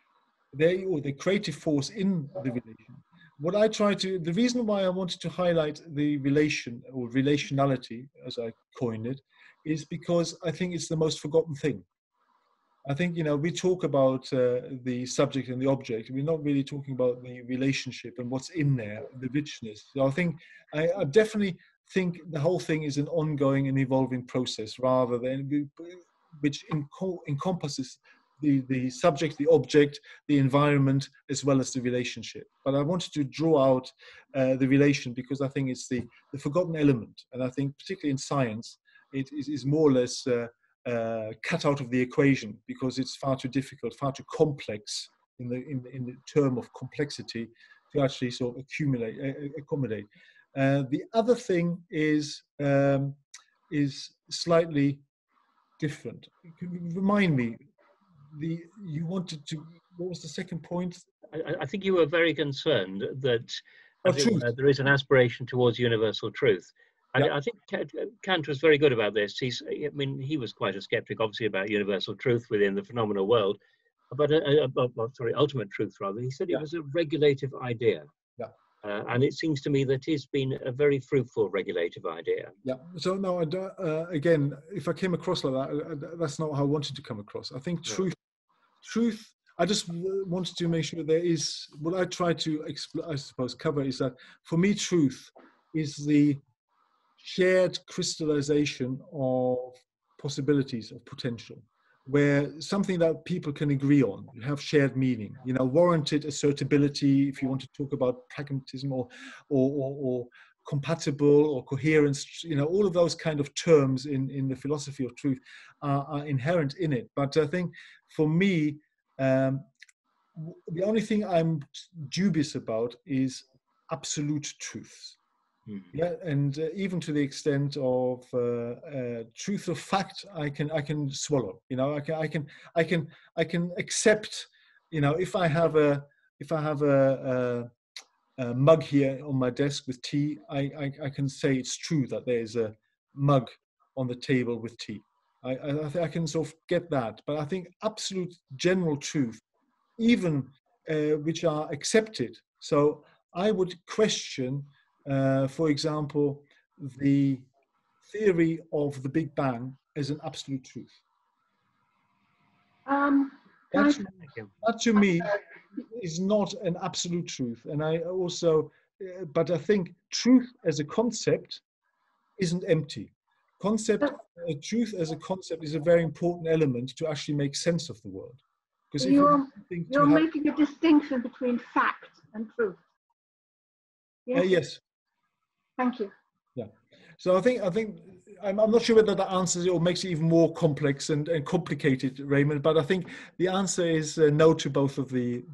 They or the creative force in the relation. The reason why I wanted to highlight the relation or relationality, as I coined it, is because I think it's the most forgotten thing. I think, we talk about the subject and the object. We're not really talking about the relationship and what's in there, the richness. So I definitely think the whole thing is an ongoing and evolving process, rather than which encompasses the subject, the object, the environment, as well as the relationship. But I wanted to draw out the relation because I think it's the forgotten element. And I think particularly in science, it is more or less cut out of the equation because it's far too difficult, far too complex in the term of complexity to actually sort of accommodate. The other thing is slightly different. Can you remind me? What was the second point? I think you were very concerned that There is an aspiration towards universal truth. I think Kant was very good about this. He was quite a skeptic, obviously, about universal truth within the phenomenal world, but ultimate truth rather. He said it was a regulative idea. Yeah. And it seems to me that it's been a very fruitful regulative idea. Yeah. So no, I don't, again, if I came across like that, that's not how I wanted to come across. I think truth. I just wanted to make sure there is what I try to I suppose cover is that for me, truth is the shared crystallization of possibilities of potential, where something that people can agree on, have shared meaning, warranted assertability, if you want to talk about pragmatism or compatible or coherence, all of those kind of terms in the philosophy of truth are inherent in it. But I think for me, the only thing I'm dubious about is absolute truths. Yeah, and even to the extent of truth of fact, I can swallow. I can accept. If I have a mug here on my desk with tea, I can say it's true that there is a mug on the table with tea. I can sort of get that, but I think absolute general truth, even which are accepted. So I would question, for example, the theory of the Big Bang as an absolute truth. That to me is not an absolute truth, and I also, but I think truth as a concept isn't empty. Truth as a concept is a very important element to actually make sense of the world. Because you're making a distinction between fact and truth. Yes. Yes. Thank you. Yeah. So I think I'm not sure whether that answers it or makes it even more complex and complicated, Raymond. But I think the answer is no to both of the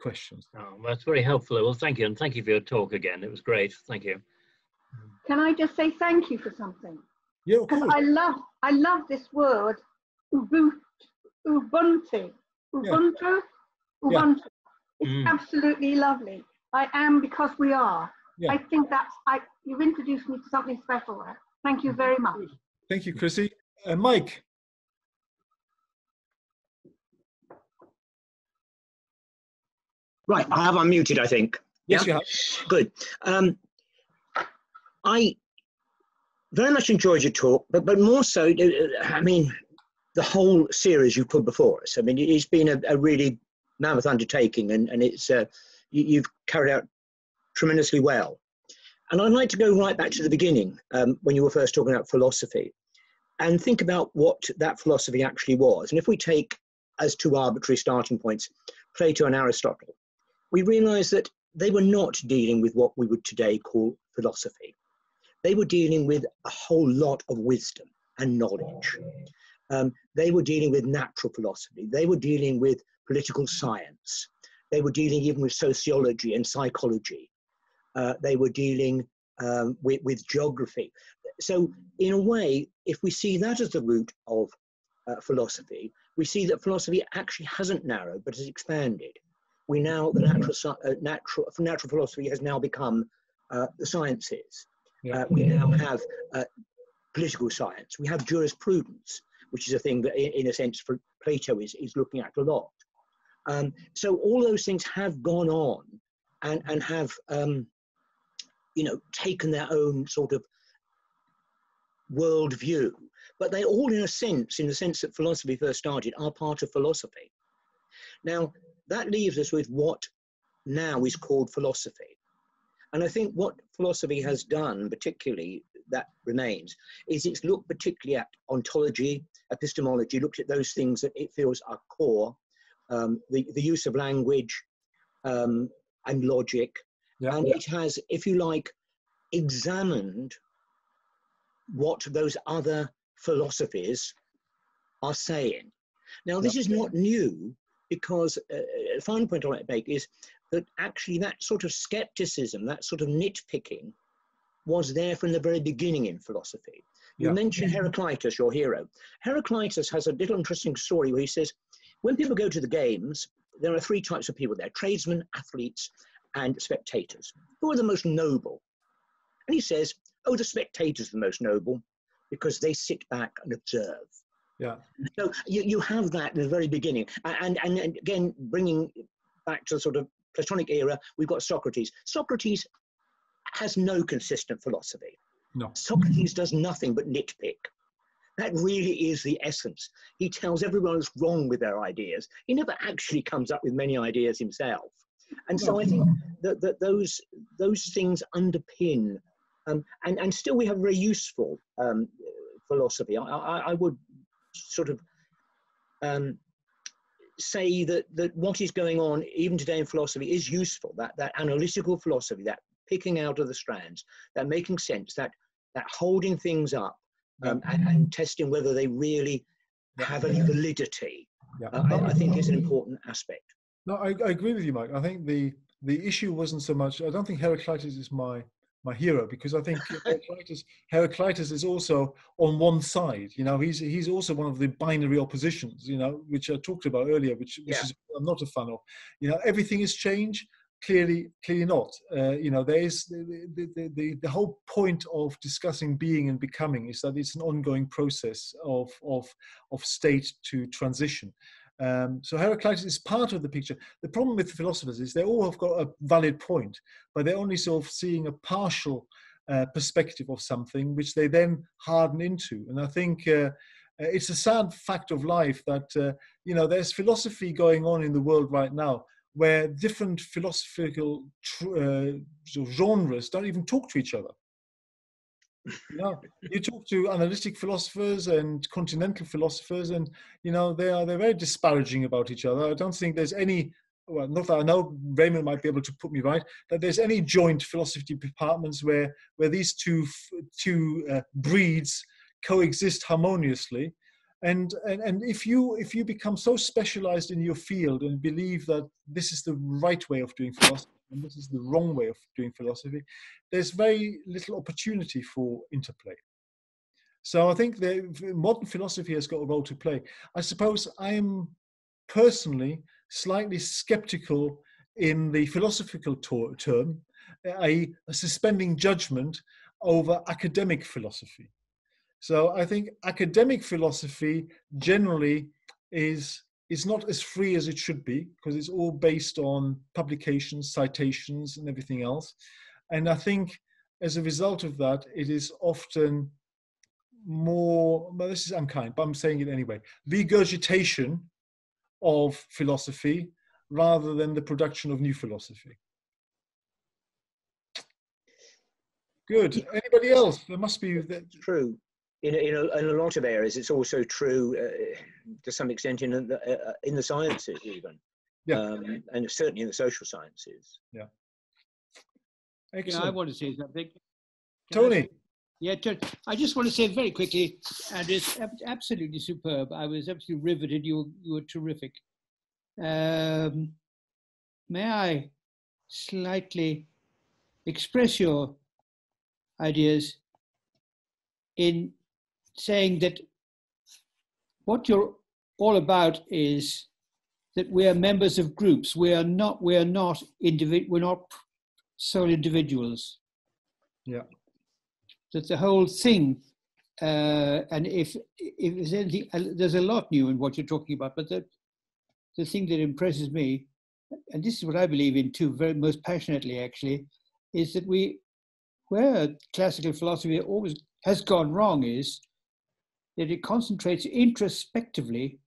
questions. Oh, that's very helpful. Well, thank you, and thank you for your talk again. It was great. Thank you. Can I just say thank you for something? Yeah, of course. Because I love this word, Ubuntu. Ubuntu. Yeah. It's absolutely lovely. I am because we are. Yeah. I think you've introduced me to something special there. Thank you very much. Thank you, Chrissy. Mike. Right, I have unmuted, I think. Yes, you have. Good. I very much enjoyed your talk, but more so, I mean, the whole series you put before us. I mean, it's been a really mammoth undertaking, and it's you've carried out tremendously well. And I'd like to go right back to the beginning, when you were first talking about philosophy, and think about what that philosophy actually was. And if we take as two arbitrary starting points, Plato and Aristotle, we realize that they were not dealing with what we would today call philosophy. They were dealing with a whole lot of wisdom and knowledge. They were dealing with natural philosophy. They were dealing with political science. They were dealing even with sociology and psychology. They were dealing with geography. So in a way, if we see that as the root of philosophy, we see that philosophy actually hasn't narrowed, but has expanded. The natural philosophy has now become the sciences. Yeah. We now have political science. We have jurisprudence, which is a thing that, in a sense, for Plato is looking at a lot. So all those things have gone on and have, taken their own sort of worldview. But they all, in the sense that philosophy first started, are part of philosophy. Now, that leaves us with what now is called philosophy. And I think what philosophy has done, particularly, that remains, is it's looked particularly at ontology, epistemology, looked at those things that it feels are core, the use of language and logic. Yeah, and it has, if you like, examined what those other philosophies are saying. Now, this is not new, because a final point I want to make is that actually that sort of skepticism, that sort of nitpicking, was there from the very beginning in philosophy. You mentioned Heraclitus, your hero. Heraclitus has a little interesting story where he says, when people go to the games, there are three types of people there: tradesmen, athletes, and spectators. Who are the most noble? And he says, oh, the spectators are the most noble because they sit back and observe. Yeah. So you have that at the very beginning. And again, bringing back to the sort of Platonic era, we've got Socrates. Socrates has no consistent philosophy. No. Socrates does nothing but nitpick. That really is the essence. He tells everyone what's wrong with their ideas. He never actually comes up with many ideas himself. And so I think that those things underpin, and still we have very useful philosophy. I would sort of say that what is going on even today in philosophy is useful, that analytical philosophy, that picking out of the strands, that making sense, that holding things up and testing whether they really have any validity, I think is an important aspect. No, I agree with you, Mike. I think the issue wasn't so much, I don't think Heraclitus is my hero, because I think Heraclitus is also on one side. You know, he's also one of the binary oppositions, you know, which I talked about earlier, which is I'm not a fan of. You know, everything is change. Clearly not. You know, there is the whole point of discussing being and becoming is that it's an ongoing process of state to transition. So Heraclitus is part of the picture. The problem with philosophers is they all have got a valid point, but they're only sort of seeing a partial perspective of something, which they then harden into. And I think it's a sad fact of life that, you know, there's philosophy going on in the world right now where different philosophical genres don't even talk to each other. You know, you talk to analytic philosophers and continental philosophers, and you know they're very disparaging about each other. I don't think there's any, well, not that I know, Raymond might be able to put me right, that there's any joint philosophy departments where these two breeds coexist harmoniously. And if you become so specialized in your field and believe that this is the right way of doing philosophy and this is the wrong way of doing philosophy, there's very little opportunity for interplay. So I think the modern philosophy has got a role to play. I suppose I am personally slightly skeptical in the philosophical term, a suspending judgment over academic philosophy. So I think academic philosophy generally is not as free as it should be, because it's all based on publications, citations, and everything else. And I think as a result of that, it is often more, well, this is unkind, but I'm saying it anyway, regurgitation of philosophy rather than the production of new philosophy. Good. Anybody else? There must be. True. In a lot of areas, it's also true to some extent in the sciences even, and certainly in the social sciences. Yeah. Excellent. Yeah, I want to say something. Tony. I just want to say very quickly, and it's absolutely superb. I was absolutely riveted. You were terrific. May I slightly express your ideas in saying that what you're all about is that we are members of groups. We're not sole individuals. Yeah. That the whole thing, and if there's anything, there's a lot new in what you're talking about, but the thing that impresses me, and this is what I believe in too, very most passionately actually, is that where classical philosophy always has gone wrong is that it concentrates introspectively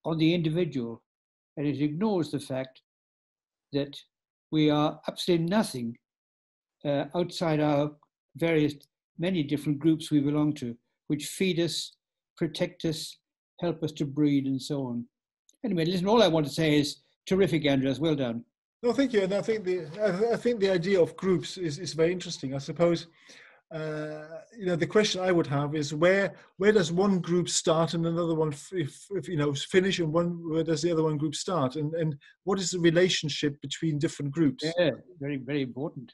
on the individual, and it ignores the fact that we are absolutely nothing outside our many different groups we belong to, which feed us, protect us, help us to breed, and so on. Anyway, listen, all I want to say is terrific, Andreas, well done. No, thank you. And I think the idea of groups is very interesting. I suppose, you know, the question I would have is where does one group start and another one finish, and where does the other one group start, and what is the relationship between different groups? Yeah, very, very important.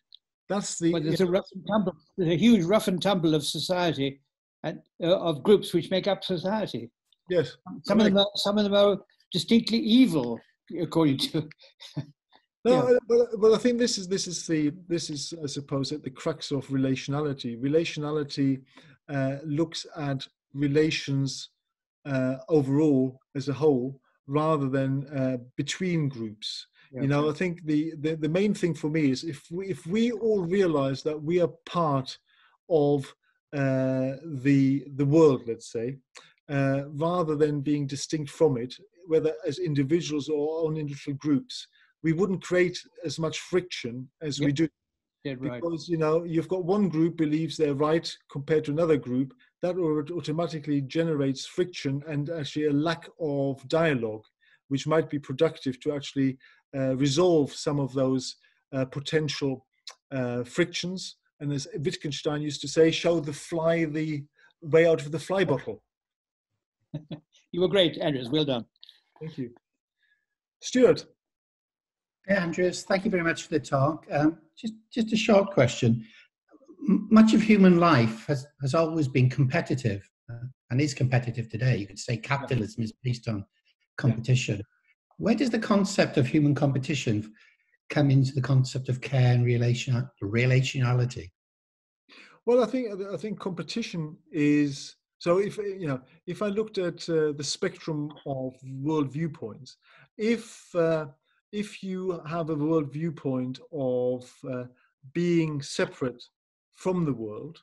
That's the. Well, there's a huge rough and tumble of society and of groups which make up society. Yes. Some of them are distinctly evil, according to No, but I think this is I suppose at the crux of relationality. Relationality looks at relations overall as a whole, rather than between groups. Yeah. You know, I think the main thing for me is if we all realize that we are part of the world, let's say, rather than being distinct from it, whether as individuals or on individual groups, we wouldn't create as much friction as we do. Yeah, right. Because, you know, you've got one group believes they're right compared to another group, that automatically generates friction and actually a lack of dialogue, which might be productive to actually resolve some of those potential frictions. And as Wittgenstein used to say, show the fly the way out of the fly bottle. You were great, Andreas. Well done. Thank you. Stuart. Yeah, Andreas, thank you very much for the talk. Just a short question. Much of human life has always been competitive and is competitive today. You could say capitalism is based on competition. Where does the concept of human competition come into the concept of care and relationality? Well, I think competition is, so if I looked at the spectrum of world viewpoints, if you have a world viewpoint of being separate from the world,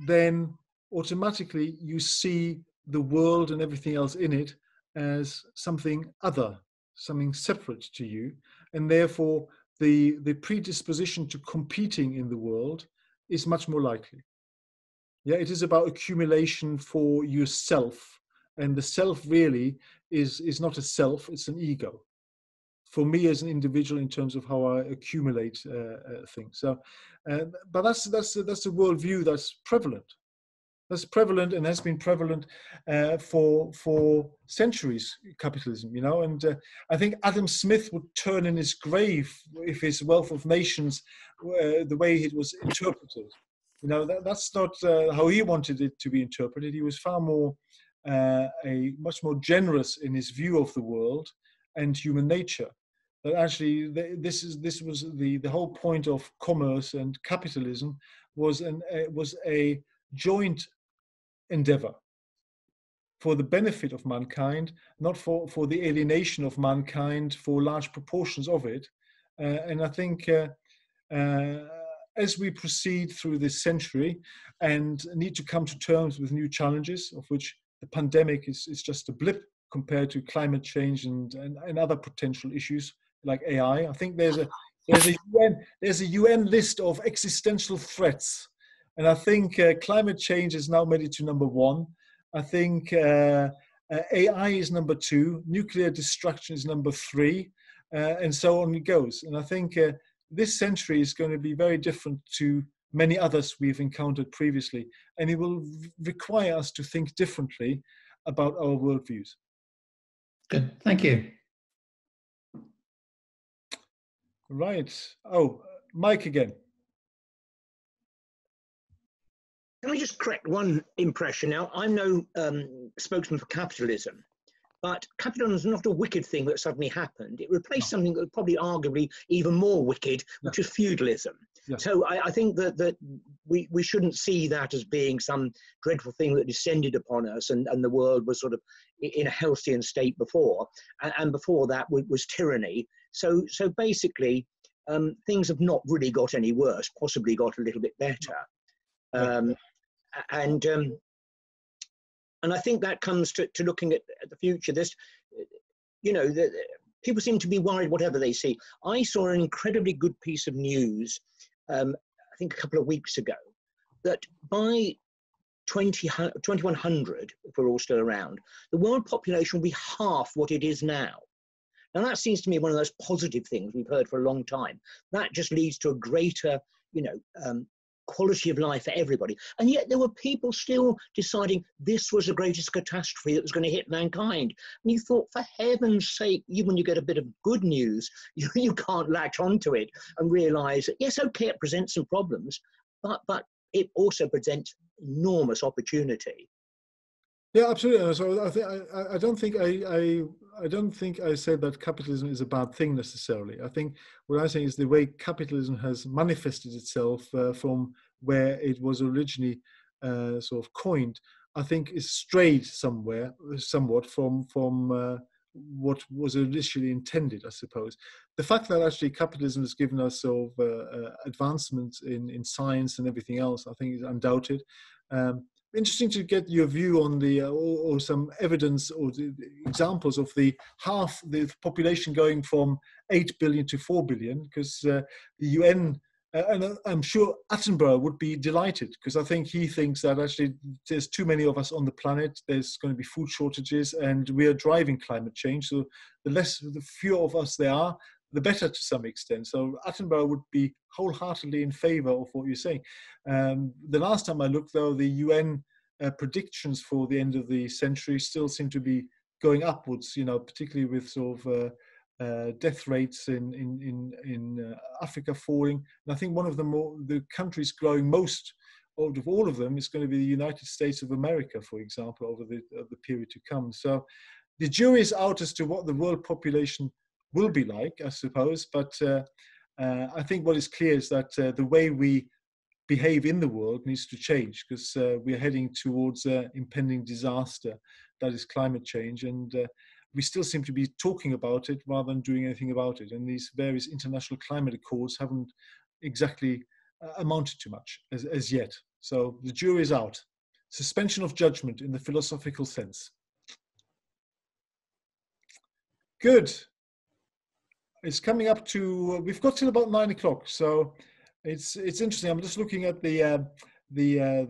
then automatically you see the world and everything else in it as something other, something separate to you, and therefore the predisposition to competing in the world is much more likely. Yeah, it is about accumulation for yourself, and the self really is not a self; it's an ego. For me as an individual, in terms of how I accumulate things. So, but that's a worldview that's prevalent. That's prevalent and has been prevalent for centuries. Capitalism, you know, and I think Adam Smith would turn in his grave if his Wealth of Nations, the way it was interpreted. You know, that's not how he wanted it to be interpreted. He was far more much more generous in his view of the world and human nature. But actually, this was the whole point of commerce and capitalism was a joint endeavor for the benefit of mankind, not for the alienation of mankind for large proportions of it. And I think as we proceed through this century and need to come to terms with new challenges, of which the pandemic is just a blip compared to climate change and other potential issues like AI. I think there's a UN list of existential threats, and I think climate change has now made it to number one. I think AI is number two, nuclear destruction is number three, and so on it goes. And I think this century is going to be very different to many others we've encountered previously, and it will require us to think differently about our worldviews. Good, thank you. Right. Oh, Mike again. Can I just correct one impression? Now, I'm no spokesman for capitalism, but capitalism is not a wicked thing that suddenly happened. It replaced something that was probably arguably even more wicked, which is feudalism. Yeah. So I think that we shouldn't see that as being some dreadful thing that descended upon us and the world was sort of in a halcyon state before. And before that was tyranny. So basically, things have not really got any worse, possibly got a little bit better. And I think that comes to looking at the future. This, you know, people seem to be worried whatever they see. I saw an incredibly good piece of news, I think a couple of weeks ago, that by 2100, if we're all still around, the world population will be half what it is now. Now that seems to me one of those positive things we've heard for a long time. That just leads to a greater, you know, quality of life for everybody. And yet there were people still deciding this was the greatest catastrophe that was going to hit mankind. And you thought, for heaven's sake, when you get a bit of good news, you can't latch onto it and realize that, yes, okay, it presents some problems, but it also presents enormous opportunity. Yeah, absolutely. So I don't think I said that capitalism is a bad thing necessarily. I think what I'm saying is the way capitalism has manifested itself from where it was originally sort of coined, I think is strayed somewhat from what was initially intended, I suppose. The fact that actually capitalism has given us sort of advancements in science and everything else, I think is undoubted. Interesting to get your view on the or some evidence or the examples of the population going from 8 billion to 4 billion, because the UN, and I'm sure Attenborough would be delighted, because I think he thinks that actually there's too many of us on the planet, there's going to be food shortages, and we are driving climate change. So the fewer of us there are, the better to some extent. So Attenborough would be wholeheartedly in favor of what you're saying. The last time I looked, though, the UN predictions for the end of the century still seem to be going upwards, particularly with sort of death rates in Africa falling. And I think one of the countries growing most out of all of them is going to be the United States of America, for example, over the period to come. So the jury is out as to what the world population will be like, I suppose. But I think what is clear is that the way we behave in the world needs to change, because we are heading towards impending disaster that is climate change, and we still seem to be talking about it rather than doing anything about it. And these various international climate accords haven't exactly amounted to much as yet. So the jury is out. Suspension of judgment in the philosophical sense. Good. It's coming up to, we've got till about 9 o'clock. So it's interesting. I'm just looking at the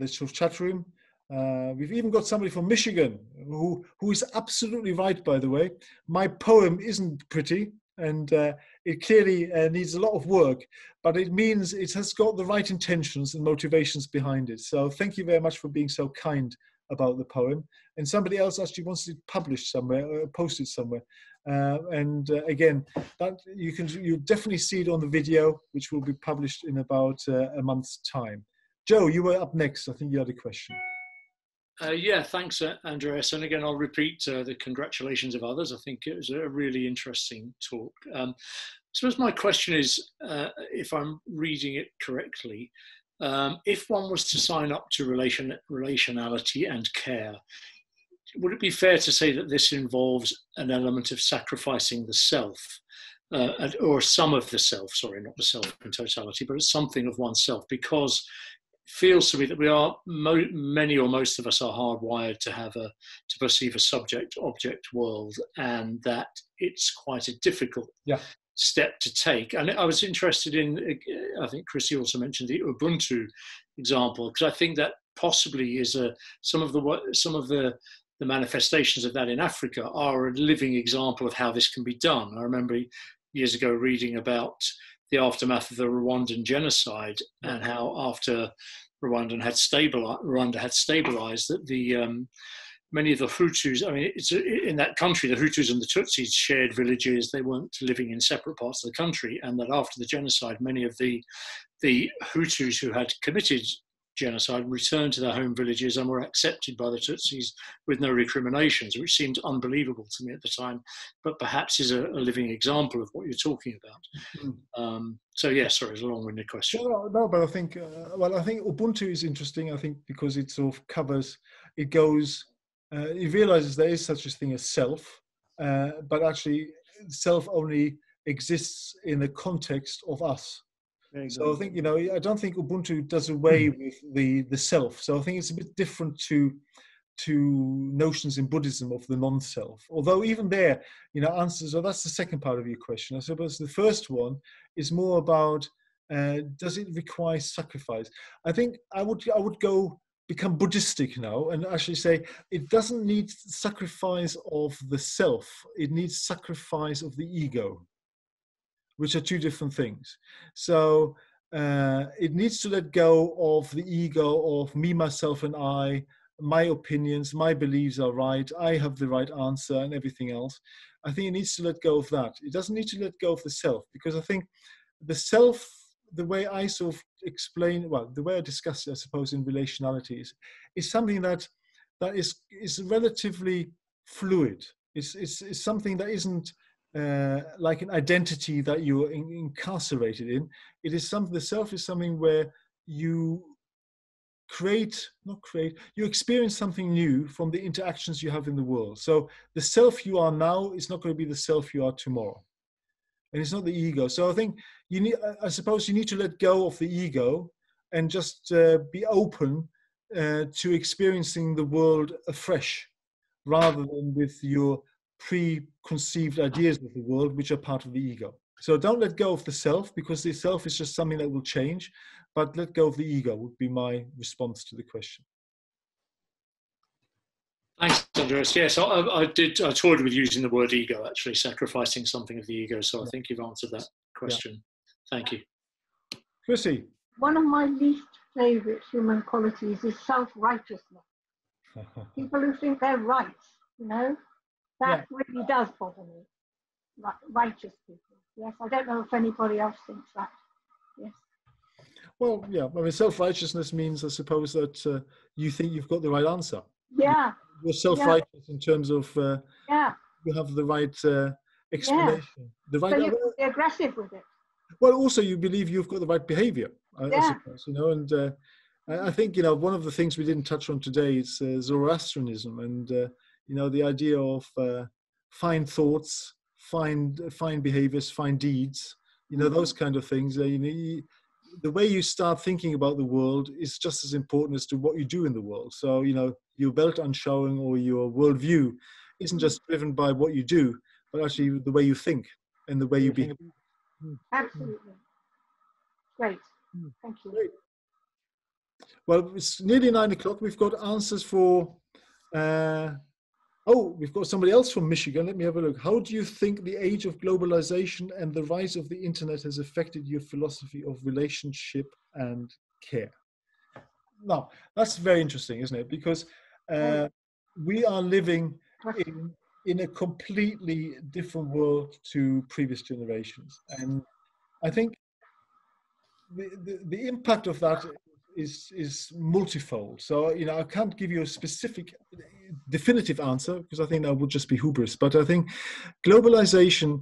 sort of chat room. We've even got somebody from Michigan who is absolutely right, by the way. My poem isn't pretty, and it clearly needs a lot of work, but it means it has got the right intentions and motivations behind it. So thank you very much for being so kind about the poem. And somebody else actually wants it published somewhere, posted somewhere. Again, that you definitely see it on the video, which will be published in about a month's time. Joe, you were up next. I think you had a question. Yeah, thanks, Andreas. And again, I'll repeat the congratulations of others. I think it was a really interesting talk. I suppose my question is, if I'm reading it correctly, if one was to sign up to Relationality and Care, would it be fair to say that this involves an element of sacrificing the self, or some of the self, sorry, not the self in totality, but something of oneself, because it feels to me that we are, many or most of us are hardwired to perceive a subject-object world, and that it's quite a difficult step to take. And I was interested in, I think Chrissy also mentioned the Ubuntu example, because I think that possibly is some of the manifestations of that in Africa are a living example of how this can be done. I remember years ago reading about the aftermath of the Rwandan genocide, and how after Rwanda had stabilized, that many of the Hutus, I mean, in that country, the Hutus and the Tutsis shared villages. They weren't living in separate parts of the country, and that after the genocide, many of the Hutus who had committed genocide returned to their home villages and were accepted by the Tutsis with no recriminations, which seemed unbelievable to me at the time, but perhaps is a living example of what you're talking about. So yeah, sorry, it's a long-winded question. No, but I think, I think Ubuntu is interesting, I think, because it sort of covers, it goes, it realizes there is such a thing as self, but actually self only exists in the context of us. So I think, I don't think Ubuntu does away with the self. So I think it's a bit different to notions in Buddhism of the non-self. Although even there, answers, so that's the second part of your question. I suppose the first one is more about, does it require sacrifice? I think I would become Buddhistic now and actually say it doesn't need sacrifice of the self. It needs sacrifice of the ego, which are two different things. So it needs to let go of the ego of me, myself, and I, my opinions, my beliefs are right, I have the right answer, and everything else. I think it needs to let go of that. It doesn't need to let go of the self, because I think the self, the way I sort of explain, the way I discuss it, I suppose, in relationalities, is something that that is relatively fluid. It's something that isn't like an identity that you're incarcerated in. It is something. The self is something where you you experience something new from the interactions you have in the world. So the self you are now is not going to be the self you are tomorrow, and it's not the ego. So I think I suppose you need to let go of the ego and just be open to experiencing the world afresh, rather than with your preconceived ideas of the world, which are part of the ego. So don't let go of the self, because the self is just something that will change, but let go of the ego would be my response to the question. Thanks, Andreas. Yes, I toyed with using the word ego, actually, sacrificing something of the ego. So I think you've answered that question. Yeah. Thank you. Chrissy. One of my least favorite human qualities is self-righteousness. People who think they're right, you know, that really does bother me. Righteous people. Yes, I don't know if anybody else thinks that. Yes. Well, yeah, I mean, self-righteousness means, I suppose, that you think you've got the right answer. Yeah. You're self-righteous in terms of you have the right explanation. Yeah. The right. So you can be aggressive with it. Well, also you believe you've got the right behavior, I suppose, you know, and I think, you know, one of the things we didn't touch on today is Zoroastrianism, and, you know, the idea of fine thoughts, fine behaviors, fine deeds, you know, those kind of things. You know, the way you start thinking about the world is just as important as to what you do in the world. So, you know, your Weltanschauung or your worldview isn't just driven by what you do, but actually the way you think and the way you behave. Absolutely. Great. Thank you. Great. Well, it's nearly 9 o'clock. We've got answers for... we've got somebody else from Michigan. Let me have a look. How do you think the age of globalization and the rise of the internet has affected your philosophy of relationship and care? Now, that's very interesting, isn't it? Because we are living in a completely different world to previous generations. And I think the impact of that is multifold. So, you know, I can't give you a specific definitive answer, because I think that would just be hubris. But I think globalization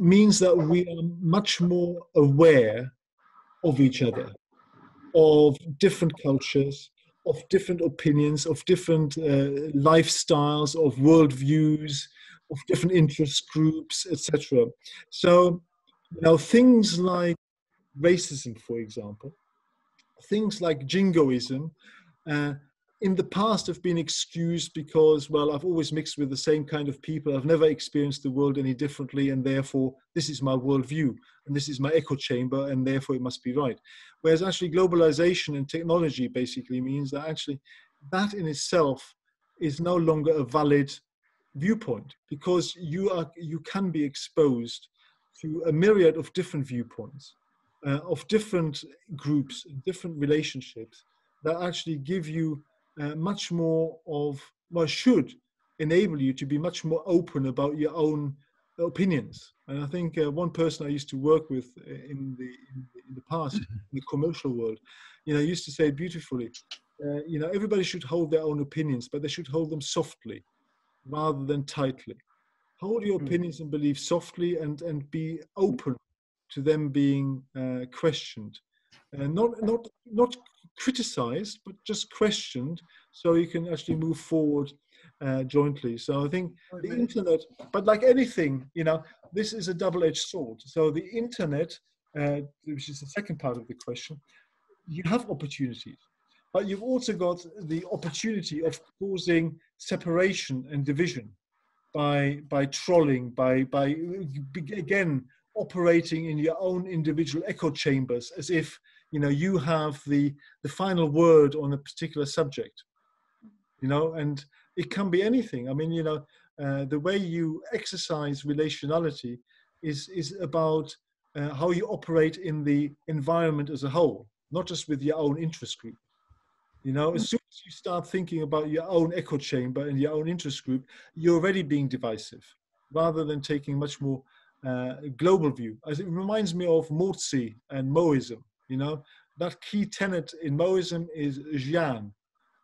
means that we are much more aware of each other, of different cultures, of different opinions, of different lifestyles, of worldviews, of different interest groups, etc. So, you know, things like racism, for example, things like jingoism, in the past have been excused because, well, I've always mixed with the same kind of people. I've never experienced the world any differently, and therefore this is my worldview, and this is my echo chamber, and therefore it must be right. Whereas actually globalization and technology basically means that actually that in itself is no longer a valid viewpoint, because you can be exposed to a myriad of different viewpoints, of different groups, different relationships that actually give you much more of, well, should enable you to be much more open about your own opinions. And I think one person I used to work with in the past, in the commercial world, you know, used to say beautifully, you know, everybody should hold their own opinions, but they should hold them softly rather than tightly. Hold your opinions and beliefs softly, and be open to them being questioned, not criticized, but just questioned, so you can actually move forward jointly. So I think the internet, but like anything, you know, this is a double-edged sword. So the internet, which is the second part of the question, you have opportunities, but you've also got the opportunity of causing separation and division by trolling, by again operating in your own individual echo chambers, as if, you know, you have the final word on a particular subject, you know, and it can be anything. I mean, you know, the way you exercise relationality is about how you operate in the environment as a whole, not just with your own interest group. You know, as soon as you start thinking about your own echo chamber and your own interest group, you're already being divisive, rather than taking much more global view. As it reminds me of Mozi and Moism. You know, that key tenet in Moism is Jian,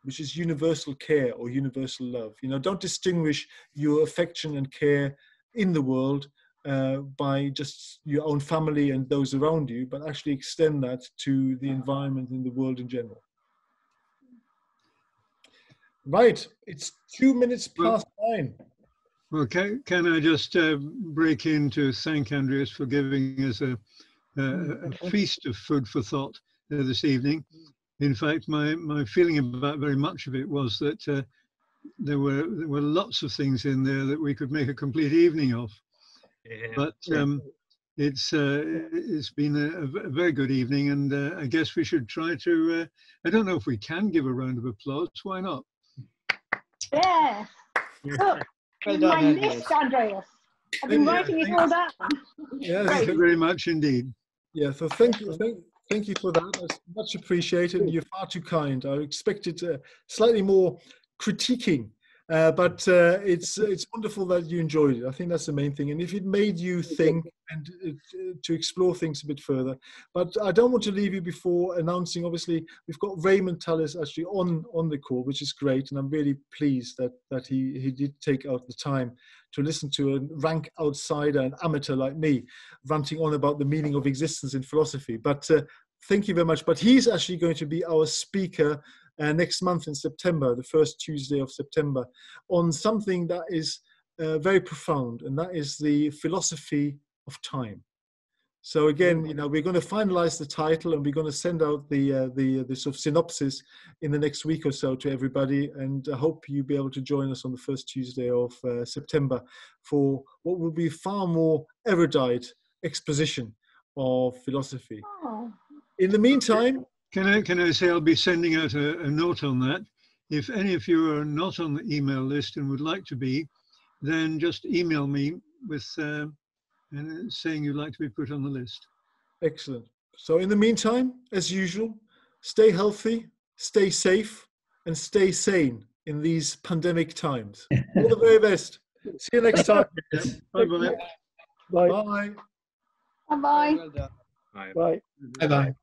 which is universal care or universal love. You know, don't distinguish your affection and care in the world by just your own family and those around you, but actually extend that to the environment and the world in general. Right, it's 2 minutes past 9. Well, can I just break in to thank Andreas for giving us a feast of food for thought this evening. In fact, my feeling about very much of it was that there were lots of things in there that we could make a complete evening of. Yeah. But it's been a very good evening, and I guess we should try to. I don't know if we can give a round of applause. Why not? Yes. Look, Well in done, my Andreas. list, Andreas. I've been writing it all down. Yeah, Thank you very much indeed. yeah, so thank you for that. That's much appreciated. You're far too kind. I expected slightly more critiquing, but it's wonderful that you enjoyed it. I think that's the main thing. And if it made you think and to explore things a bit further. But I don't want to leave you before announcing, obviously, we've got Raymond Tallis actually on the call, which is great. And I'm really pleased that he did take out the time to listen to a rank outsider, an amateur like me, ranting on about the meaning of existence in philosophy. But thank you very much. But he's actually going to be our speaker next month in September, the first Tuesday of September, on something that is very profound, and that is the philosophy of time. So again, you know, we're going to finalize the title, and we're going to send out the sort of synopsis in the next week or so to everybody. And I hope you'll be able to join us on the first Tuesday of September for what will be far more erudite exposition of philosophy. Oh. In the meantime, Can I say I'll be sending out a note on that. If any of you are not on the email list and would like to be, then just email me with saying you'd like to be put on the list. excellent. So in the meantime, as usual, stay healthy, stay safe, and stay sane in these pandemic times. All the very best. See you next time. Bye-bye. Bye. Bye-bye. Well done. Bye. Bye. Bye-bye.